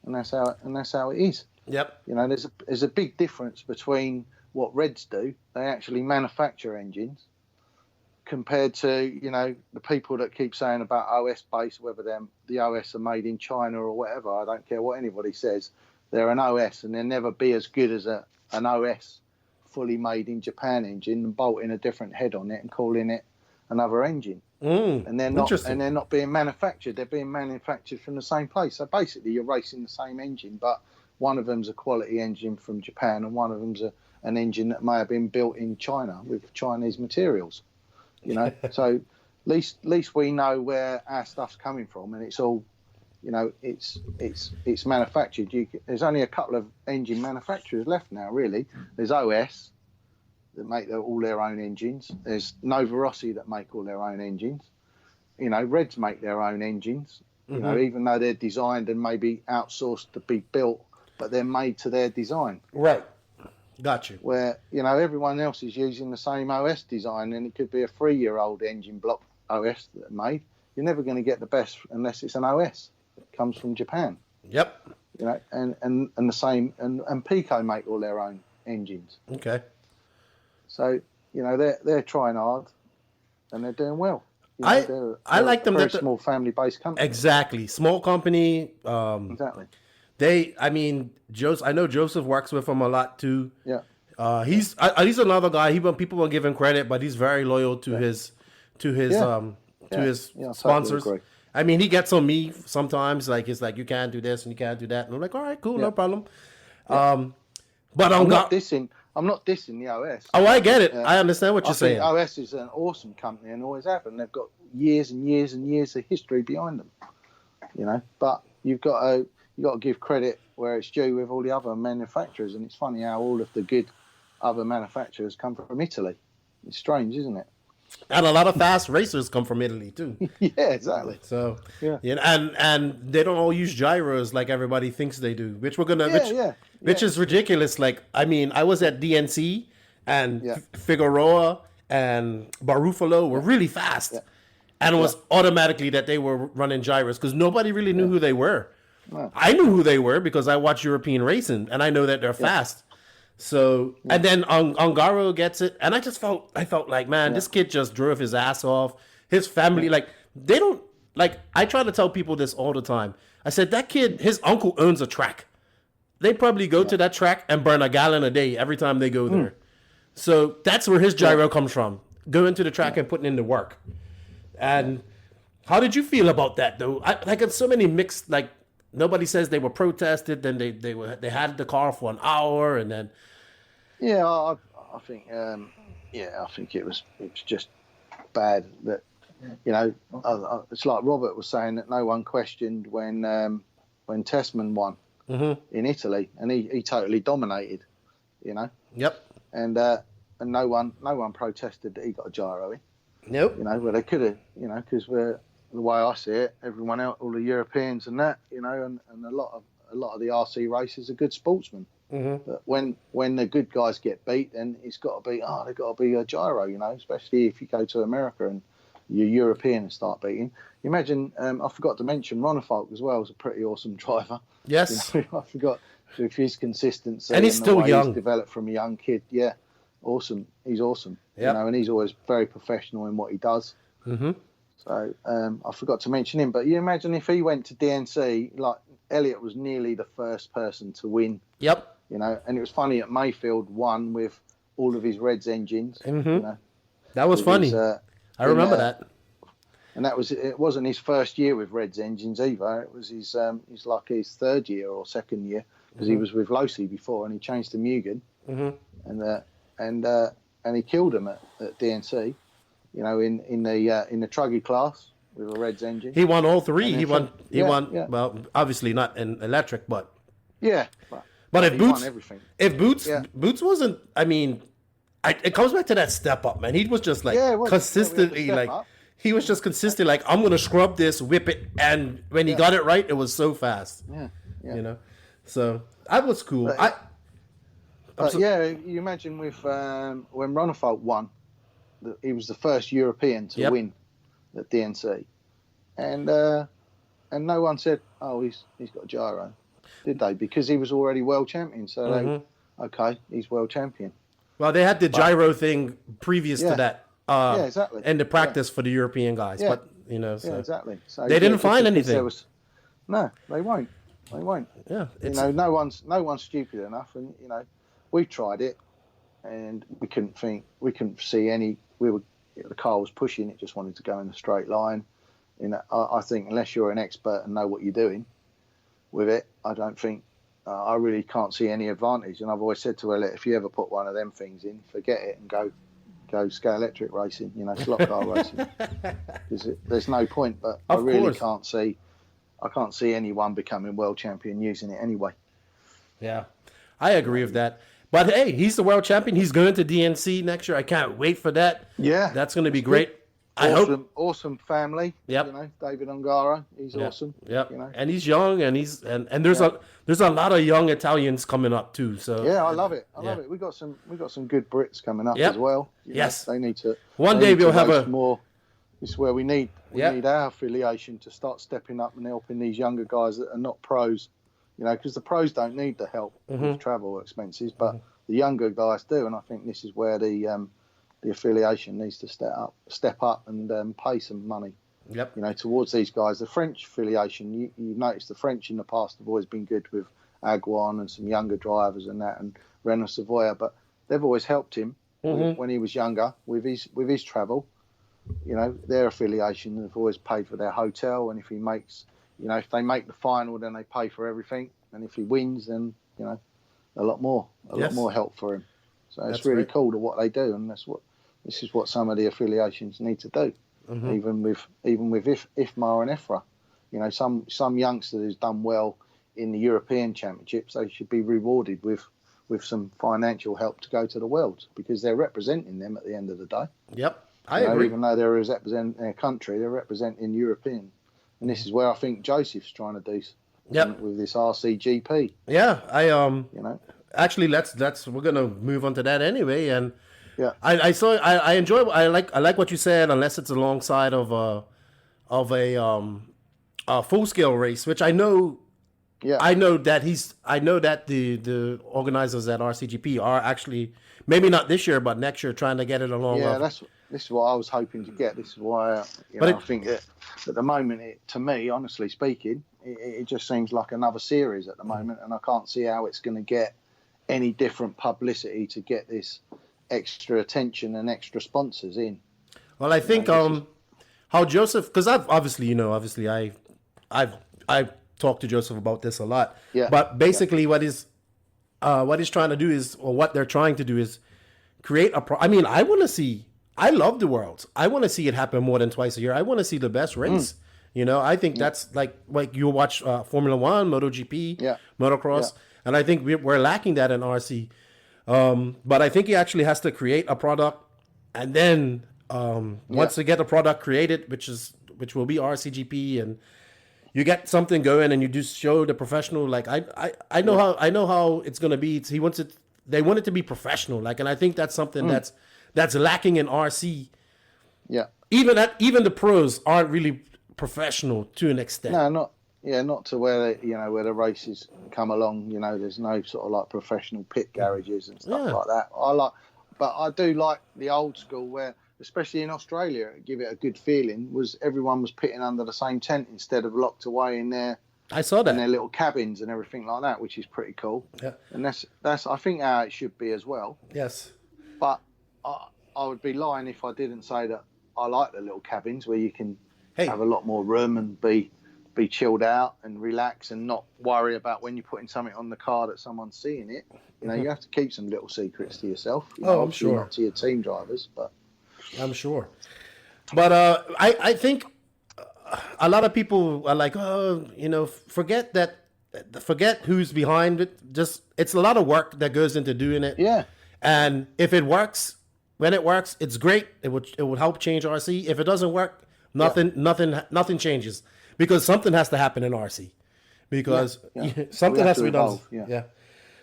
and that's how it is. Yep. There's a big difference between what Reds do. They actually manufacture engines, compared to the people that keep saying about OS base, whether the OS are made in China or whatever. I don't care what anybody says. They're an OS, and they'll never be as good as an OS fully made in Japan engine and bolting a different head on it and calling it another engine. And they're not being manufactured. They're being manufactured from the same place. So basically, you're racing the same engine, but one of them's a quality engine from Japan, and one of them's an engine that may have been built in China with Chinese materials. So at least we know where our stuff's coming from, and it's all, it's manufactured. There's only a couple of engine manufacturers left now, really. There's OS that make all their own engines. There's Nova Rossi that make all their own engines. Reds make their own engines. Even though they're designed and maybe outsourced to be built, but they're made to their design. Right. Got you. Where, everyone else is using the same OS design, and it could be a 3-year-old engine block OS that made. You're never going to get the best unless it's an OS. It comes from Japan. Yep. And the same, and Pico make all their own engines. Okay. So, they're trying hard, and they're doing well. I like them. They're a small family-based company. Exactly. Small company. Exactly. I know Joseph works with them a lot too. Yeah. He's another guy. People will give him credit, but he's very loyal to his sponsors. Totally. I mean, he gets on me sometimes. Like, it's like, you can't do this and you can't do that, and I'm like, all right, cool, no problem. Yeah. But I'm not dissing the OS. Oh, I get it. I understand what you're saying. OS is an awesome company and always have, and they've got years and years and years of history behind them. But you've got to give credit where it's due with all the other manufacturers, and it's funny how all of the good other manufacturers come from Italy. It's strange, isn't it? And a lot of fast racers come from Italy too. Yeah, exactly. So and they don't all use gyros like everybody thinks they do, which which is ridiculous. Like, I mean, I was at DNC and Figueroa and Barufalo were really fast, and it was automatically that they were running gyros because nobody really knew who they were. No. I knew who they were because I watch European racing and I know that they're fast. So, and then Ongaro gets it. And I felt like, man, this kid just drove his ass off. His family, like, they don't, like, I try to tell people this all the time. I said, that kid, his uncle owns a track. They probably go to that track and burn a gallon a day every time they go there. So that's where his gyro comes from. Going to the track and putting in the work. And how did you feel about that, though? Like, it's so many mixed, like, nobody says they were protested. Then they had the car for an hour, and then I think I think it was just bad that it's like Robert was saying that no one questioned when Tessman won in Italy, and he totally dominated, Yep. And no one protested that he got a gyro in. Nope. Well, they could have, because the way I see it, everyone else, all the Europeans and that, and a lot of the RC racers are good sportsmen. But when the good guys get beat, then it's got to be they've got to be a gyro, especially if you go to America and you're European and start beating. You imagine, I forgot to mention Ronna Faulk as well, is a pretty awesome driver. Yes. I forgot with his consistency and he's still young. He's developed from a young kid. Yeah, awesome. He's awesome. Yep. And he's always very professional in what he does. So I forgot to mention him, but you imagine if he went to DNC, like Elliott was nearly the first person to win. Yep. And it was funny at Mayfield won with all of his Reds engines. That was funny. I remember that. And it wasn't his first year with Reds engines either. It was his third year or second year because he was with Losi before and he changed to Mugen. And he killed him at DNC. In the truggy class with a Reds engine. He won all three. He won. Well, obviously not in electric, but But if Boots wasn't. I mean, it comes back to that step up, man. He was just like consistently like he was just consistently like I'm gonna scrub this, whip it, and when he got it right, it was so fast. So that was cool. You imagine with when Ronna Faulk won. He was the first European to win at DNC, and no one said, "Oh, he's got a gyro," did they? Because he was already world champion. So he's world champion. Well, they had the gyro thing previous to that. Exactly. And the practice for the European guys, but exactly. So they didn't find anything. No, they won't. They won't. Yeah, no one's stupid enough, and we've tried it, and we couldn't see any. The car was pushing, it just wanted to go in a straight line. I think unless you're an expert and know what you're doing with it, I don't think, I really can't see any advantage. And I've always said to her, if you ever put one of them things in, forget it and go scale electric racing, slot car racing. There's no point, but I really can't see anyone becoming world champion using it anyway. Yeah, I agree with that. But hey, he's the world champion. He's going to DNC next year. I can't wait for that. Yeah, that's going to be great. Awesome family. Yep. David Ongaro, he's awesome. Yep. And he's young, and there's a lot of young Italians coming up too. So I love it. I love it. We got some good Brits coming up as well. Yes, they need to. One day we'll have more. This is where we need our affiliation to start stepping up and helping these younger guys that are not pros. Because the pros don't need the help with travel expenses, but the younger guys do, and I think this is where the affiliation needs to step up and pay some money. Yep. Towards these guys. The French affiliation, you've noticed the French in the past have always been good with Aguan and some younger drivers and that, and Renault Savoia, but they've always helped him when he was younger with his travel. Their affiliation have always paid for their hotel, and if he makes. If they make the final, then they pay for everything, and if he wins, then a lot more help for him. So it's really cool to what they do, and this is what some of the affiliations need to do. Even with IFMA and EFRA, some youngster who's done well in the European Championships, they should be rewarded with some financial help to go to the Worlds, because they're representing them at the end of the day. Yep, I agree. Even though they're representing their country, they're representing European. And this is where I think Joseph's trying to do with this RCGP. Yeah, actually, we're gonna move on to that anyway. And yeah, I enjoy. I like what you said. Unless it's alongside of a full scale race, which I know. Yeah, I know that the organizers at RCGP are actually, maybe not this year, but next year, trying to get it along. Yeah, this is what I was hoping to get. This is why I think that at the moment, to me, honestly speaking, it just seems like another series at the moment, and I can't see how it's going to get any different publicity to get this extra attention and extra sponsors in. Well, I think how Joseph, because I've talked to Joseph about this a lot. Yeah. But basically, what he's trying to do is, or what they're trying to do is, create I love the Worlds. I want to see it happen more than twice a year. I want to see the best race. I think that's like you watch Formula One, MotoGP, motocross, and I think we're lacking that in RC. But I think he actually has to create a product, and then once they get the product created, which will be RCGP, and you get something going, and you just show the professional. Like I know how it's gonna be. They want it to be professional. Like, and I think that's something that's lacking in RC. Yeah. Even the pros aren't really professional to an extent. No, not to where where the races come along. There's no sort of like professional pit garages and stuff like that. But I do like the old school where, especially in Australia, give it a good feeling, was everyone was pitting under the same tent instead of locked away in their in their little cabins and everything like that, which is pretty cool. Yeah. And that's I think how it should be as well. Yes. But I would be lying if I didn't say that I like the little cabins where you can have a lot more room and be chilled out and relax and not worry about when you're putting something on the car that someone's seeing it. You have to keep some little secrets to yourself. I'm sure. Not to your team drivers, but I'm sure. But I think a lot of people are like, forget who's behind it. Just, it's a lot of work that goes into doing it. Yeah. And if it works, when it works, it's great. It would help change RC. If it doesn't work, nothing changes, because something has to happen in RC, because something has to be done. Yeah.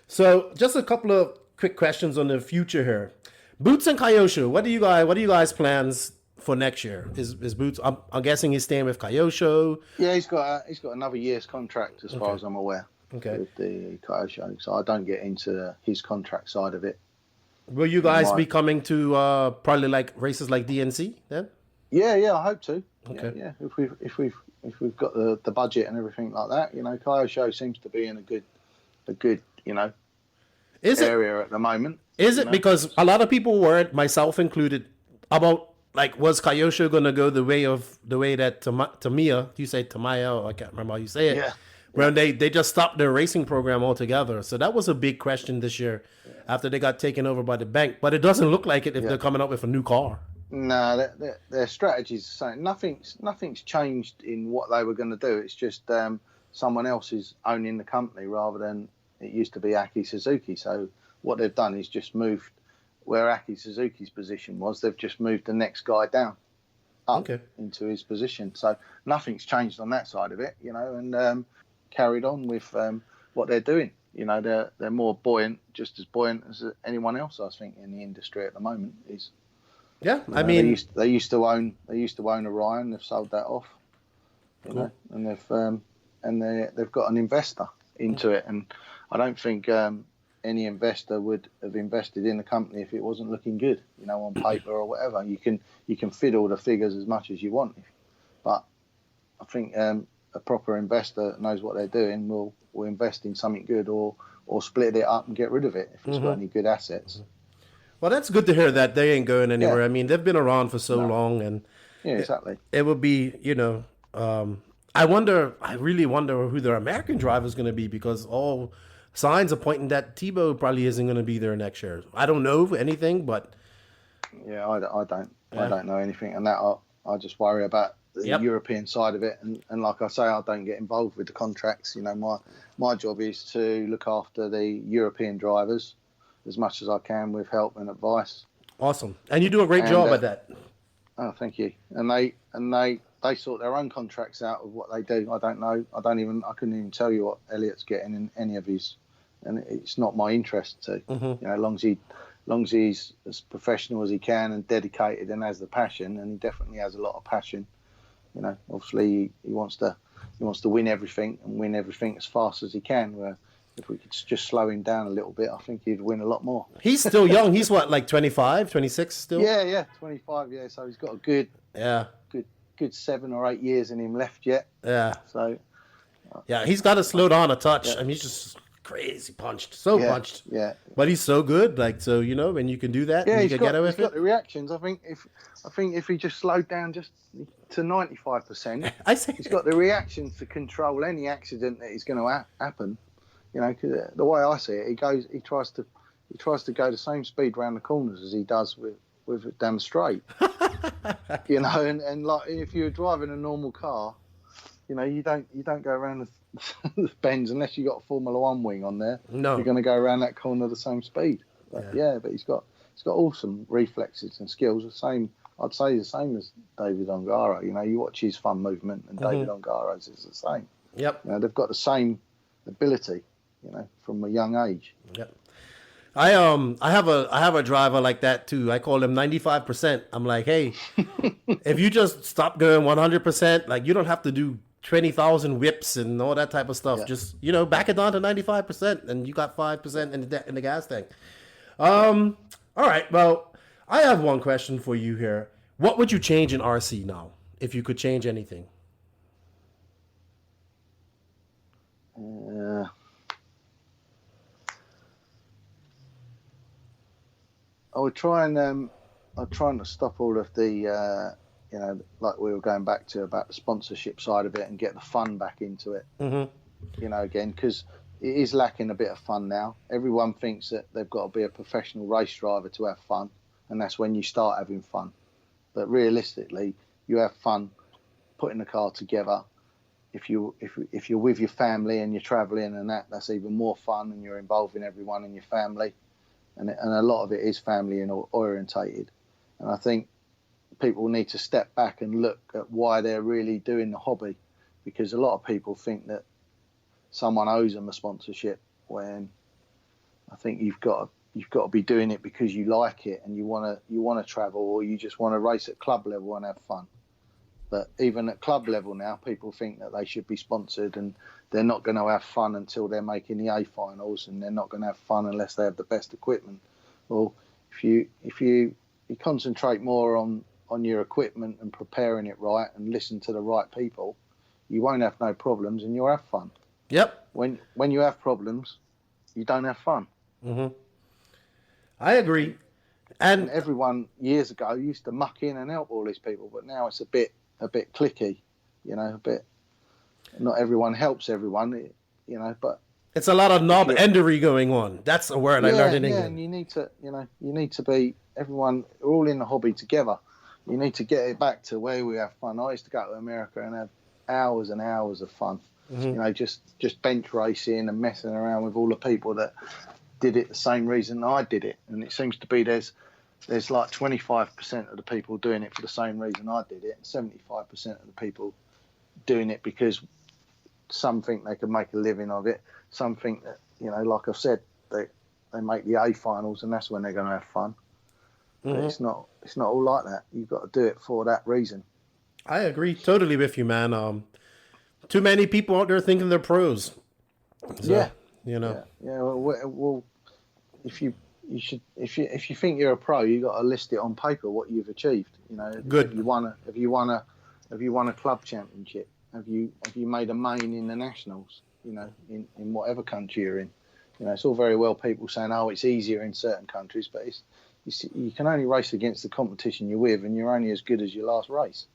So just a couple of quick questions on the future here. Boots and Kyosho, what do you guys plans for next year? Is Boots? I'm guessing he's staying with Kyosho. Yeah, he's got another year's contract as far as I'm aware. Okay. With the Kyosho, so I don't get into his contract side of it. Will you guys be coming to probably like races like DNC then? Yeah, I hope to. Okay. Yeah. If we've got the budget and everything like that, Kyosho seems to be in a good area at the moment. Is it because a lot of people were, myself included, about like, was Kyosho going to go the way that Tamiya, you say Tamiya, or I can't remember how you say it. Yeah. When they just stopped their racing program altogether. So that was a big question this year after they got taken over by the bank. But it doesn't look like it if they're coming up with a new car. No, their strategy's the same. Nothing's changed in what they were going to do. It's just someone else is owning the company rather than it used to be Aki Suzuki. So what they've done is just moved where Aki Suzuki's position was. They've just moved the next guy down up into his position. So nothing's changed on that side of it, and carried on with what they're doing. They're more buoyant, just as buoyant as anyone else, I think, in the industry at the moment is. Yeah, I mean, they used to own Orion. They've sold that off, and they've got an investor into it. And I don't think any investor would have invested in the company if it wasn't looking good, on paper or whatever. You can fiddle the figures as much as you want, but I think a proper investor knows what they're doing. Will invest in something good or split it up and get rid of it if it's got any good assets. Well, that's good to hear that they ain't going anywhere. I mean, they've been around for so long, and exactly. It would be, I really wonder who their American driver is going to be, because all signs are pointing that Tebow probably isn't going to be there next year. I don't know anything, but I don't know anything, and that I just worry about the European side of it. And like I say, I don't get involved with the contracts. You know, my job is to look after the European drivers as much as I can with help and advice. Awesome. And you do a great job at that. Oh, thank you. And they sort their own contracts out of what they do. I don't know. I couldn't even tell you what Elliot's getting in any of his, and it's not my interest to. You know, as long as he's as professional as he can and dedicated and has the passion, and he definitely has a lot of passion. You know, obviously he wants to win everything and win everything as fast as he can. Where if we could just slow him down a little bit, I think he'd win a lot more. He's still young. He's what, like 25, 26 still? Yeah, 25. Yeah, so he's got a good 7 or 8 years in him left yet. Yeah. So. Yeah, he's got to slow down a touch. I mean, he's just crazy punched. Yeah. But he's so good. Like, so, you know, when you can do that, yeah, you can get away with it. He's got the reactions. I think if he just slowed down just to 95%, he's got the reactions to control any accident that is going to happen. You know, 'cause the way I see it, he tries to go the same speed round the corners as he does with down the straight. You know, and like if you're driving a normal car, you know, you don't go around the bends unless you got a Formula One wing on there. No, you're going to go around that corner the same speed. But but he's got awesome reflexes and skills. I'd say the same as David Ongaro. You know, you watch his fun movement, and David Ongaro's is the same. Yep. You know, they've got the same ability. You know, from a young age. Yep. I have a driver like that too. I call him 95%. I'm like, hey, if you just stop going 100%, like you don't have to do 20,000 whips and all that type of stuff. Yeah. Just, you know, back it down to 95%, and you got 5% in the gas tank. All right. Well, I have one question for you here. What would you change in RC now if you could change anything? I would try and to stop all of the, you know, like we were going back to about the sponsorship side of it and get the fun back into it. You know, again, because it is lacking a bit of fun now. Everyone thinks that they've got to be a professional race driver to have fun, and that's when you start having fun. But realistically, you have fun putting the car together. If you're with your family and you're travelling and that's even more fun, and you're involving everyone in your family. And a lot of it is family and orientated. And I think people need to step back and look at why they're really doing the hobby, because a lot of people think that someone owes them a sponsorship, when I think you've got to be doing it because you like it and you want to travel, or you just want to race at club level and have fun. But even at club level now, people think that they should be sponsored, and they're not going to have fun until they're making the A finals, and they're not going to have fun unless they have the best equipment. Well, if you concentrate more on your equipment and preparing it right and listen to the right people, you won't have no problems and you'll have fun. Yep. When you have problems, you don't have fun. I agree. And everyone years ago used to muck in and help all these people, but now it's a bit cliquey, you know, a bit. Not everyone helps everyone, you know, but it's a lot of knob-endery going on. That's a word I learned in England. Yeah, and you need to be everyone. We're all in the hobby together. You need to get it back to where we have fun. I used to go to America and have hours and hours of fun. You know, just bench racing and messing around with all the people that did it the same reason I did it. And it seems to be there's like 25% of the people doing it for the same reason I did it, and 75% of the people doing it because some think they can make a living of it. Some think that, you know, like I've said, they make the A finals and that's when they're going to have fun. But it's not all like that. You've got to do it for that reason. I agree totally with you, man. Too many people out there thinking they're pros. So, you know. Yeah. Well, if you think you're a pro, you got to list it on paper what you've achieved. You know, good. Have you won a club championship? Have you made a main in the nationals? You know, in whatever country you're in. You know, it's all very well people saying, oh, it's easier in certain countries, but you can only race against the competition you're with, and you're only as good as your last race.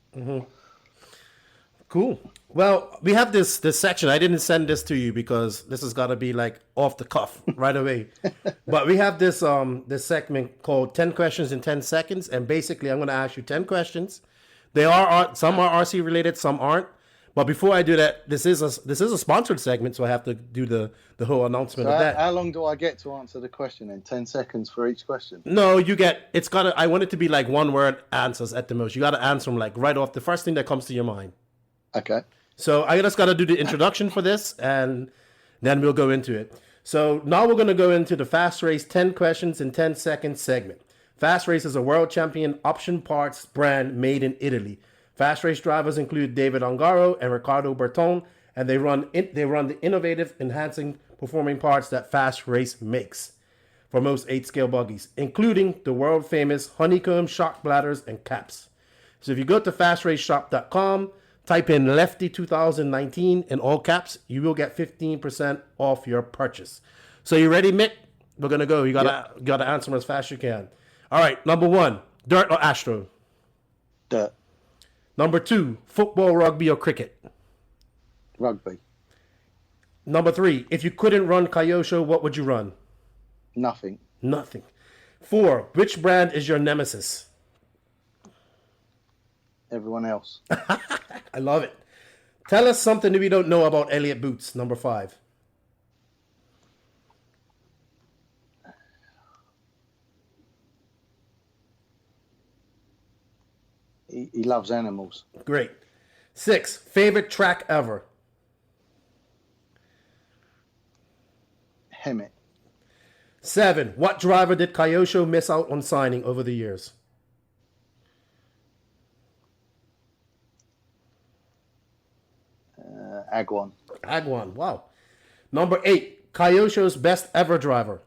Cool. Well, we have this section. I didn't send this to you because this has got to be like off the cuff right away. But we have this segment called 10 questions in 10 seconds. And basically, I'm going to ask you 10 questions. They are some are RC related, some aren't. But before I do that, this is a sponsored segment, so I have to do the whole announcement of that. How long do I get to answer the question in? 10 seconds for each question? No, I want it to be like one word answers at the most. You got to answer them like right off the first thing that comes to your mind. Okay. So I just got to do the introduction for this, and then we'll go into it. So now we're going to go into the Fast Race 10 questions in 10 seconds segment. Fast Race is a world champion option parts brand made in Italy. Fast Race drivers include David Ongaro and Riccardo Bertone, and they run the innovative, enhancing, performing parts that Fast Race makes for most 8-scale buggies, including the world-famous honeycomb shock bladders and caps. So if you go to fastraceshop.com, type in Lefty 2019 in all caps, you will get 15% off your purchase. So you ready, Mick? We're going to go. You got to answer them as fast as you can. All right, number 1, dirt or Astro? Dirt. Number 2, football, rugby, or cricket? Rugby. Number 3, if you couldn't run Kyosho, what would you run? Nothing. 4, which brand is your nemesis? Everyone else. I love it. Tell us something that we don't know about Elliott Boots. Number 5. He loves animals. Great. 6, favorite track ever? Hemet. 7, what driver did Kyosho miss out on signing over the years? Agwan. Agwan, wow. Number 8, Kyosho's best ever driver?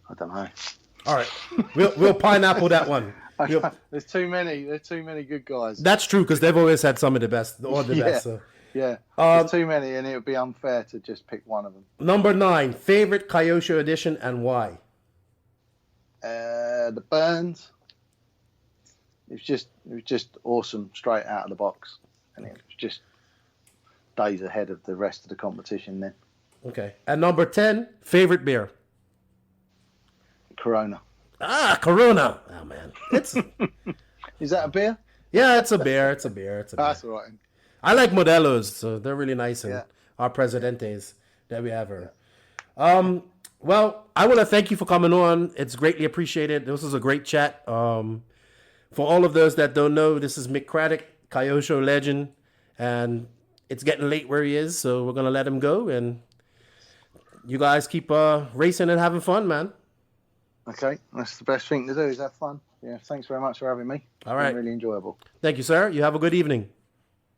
I don't know. All right, we'll pineapple that one. There's too many good guys. That's true, because they've always had some of the best, or the best. So. Yeah, there's too many, and it would be unfair to just pick one of them. Number 9, favorite Kyosho edition and why? The Burns. It was just awesome, straight out of the box, and it was just days ahead of the rest of the competition then. Okay, and number 10, favorite beer? Corona. Corona. Oh man, Is that a beer? Yeah, it's a beer. It's a beer. That's all right. I like Modelos, so they're really nice, and our Presidentes that we have here. Well, I want to thank you for coming on. It's greatly appreciated. This was a great chat. For all of those that don't know, this is Mick Craddick, Kyosho legend, and it's getting late where he is, so we're gonna let him go, and you guys keep racing and having fun, man. Okay, that's the best thing to do, is have fun. Yeah, thanks very much for having me. All right. It's been really enjoyable. Thank you, sir. You have a good evening.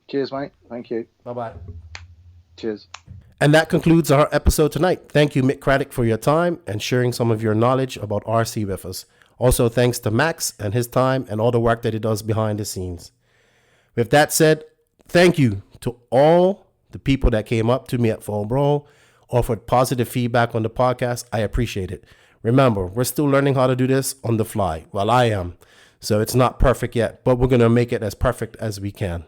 Cheers, mate. Thank you. Bye-bye. Cheers. And that concludes our episode tonight. Thank you, Mick Craddick, for your time and sharing some of your knowledge about RC with us. Also, thanks to Max and his time and all the work that he does behind the scenes. With that said, thank you to all the people that came up to me at Fall Brawl, offered positive feedback on the podcast. I appreciate it. Remember, we're still learning how to do this on the fly. Well, I am. So it's not perfect yet, but we're going to make it as perfect as we can.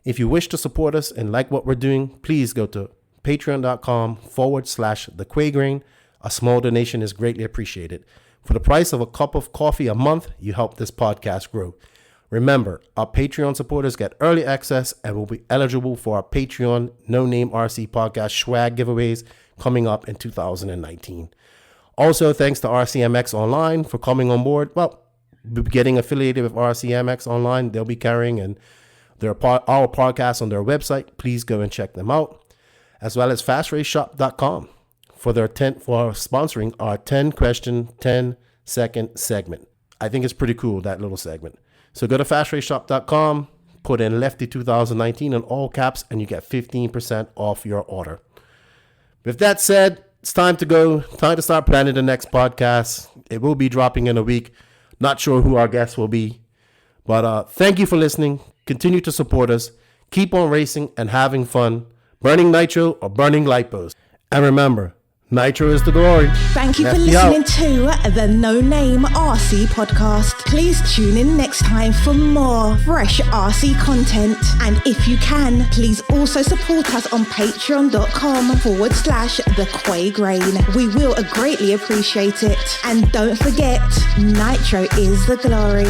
If you wish to support us and like what we're doing, please go to patreon.com/thequagrain. A small donation is greatly appreciated. For the price of a cup of coffee a month, you help this podcast grow. Remember, our Patreon supporters get early access and will be eligible for our Patreon No Name RC Podcast swag giveaways coming up in 2019. Also, thanks to RCMX Online for coming on board. Well, getting affiliated with RCMX Online, they'll be carrying and our podcast on their website. Please go and check them out, as well as fastraceshop.com for sponsoring our 10 question, 10 second segment. I think it's pretty cool, that little segment. So go to fastraceshop.com, put in Lefty 2019 in all caps, and you get 15% off your order. With that said, it's time to go. Time to start planning the next podcast. It will be dropping in a week. Not sure who our guests will be. But thank you for listening. Continue to support us. Keep on racing and having fun. Burning nitro or burning lipos. And remember, Nitro is the glory. Thank you for Lefty out. listening to the No Name RC podcast. Please tune in next time for more fresh RC content. And if you can, please also support us on patreon.com/The Quay Grain. We will greatly appreciate it. And don't forget, Nitro is the glory.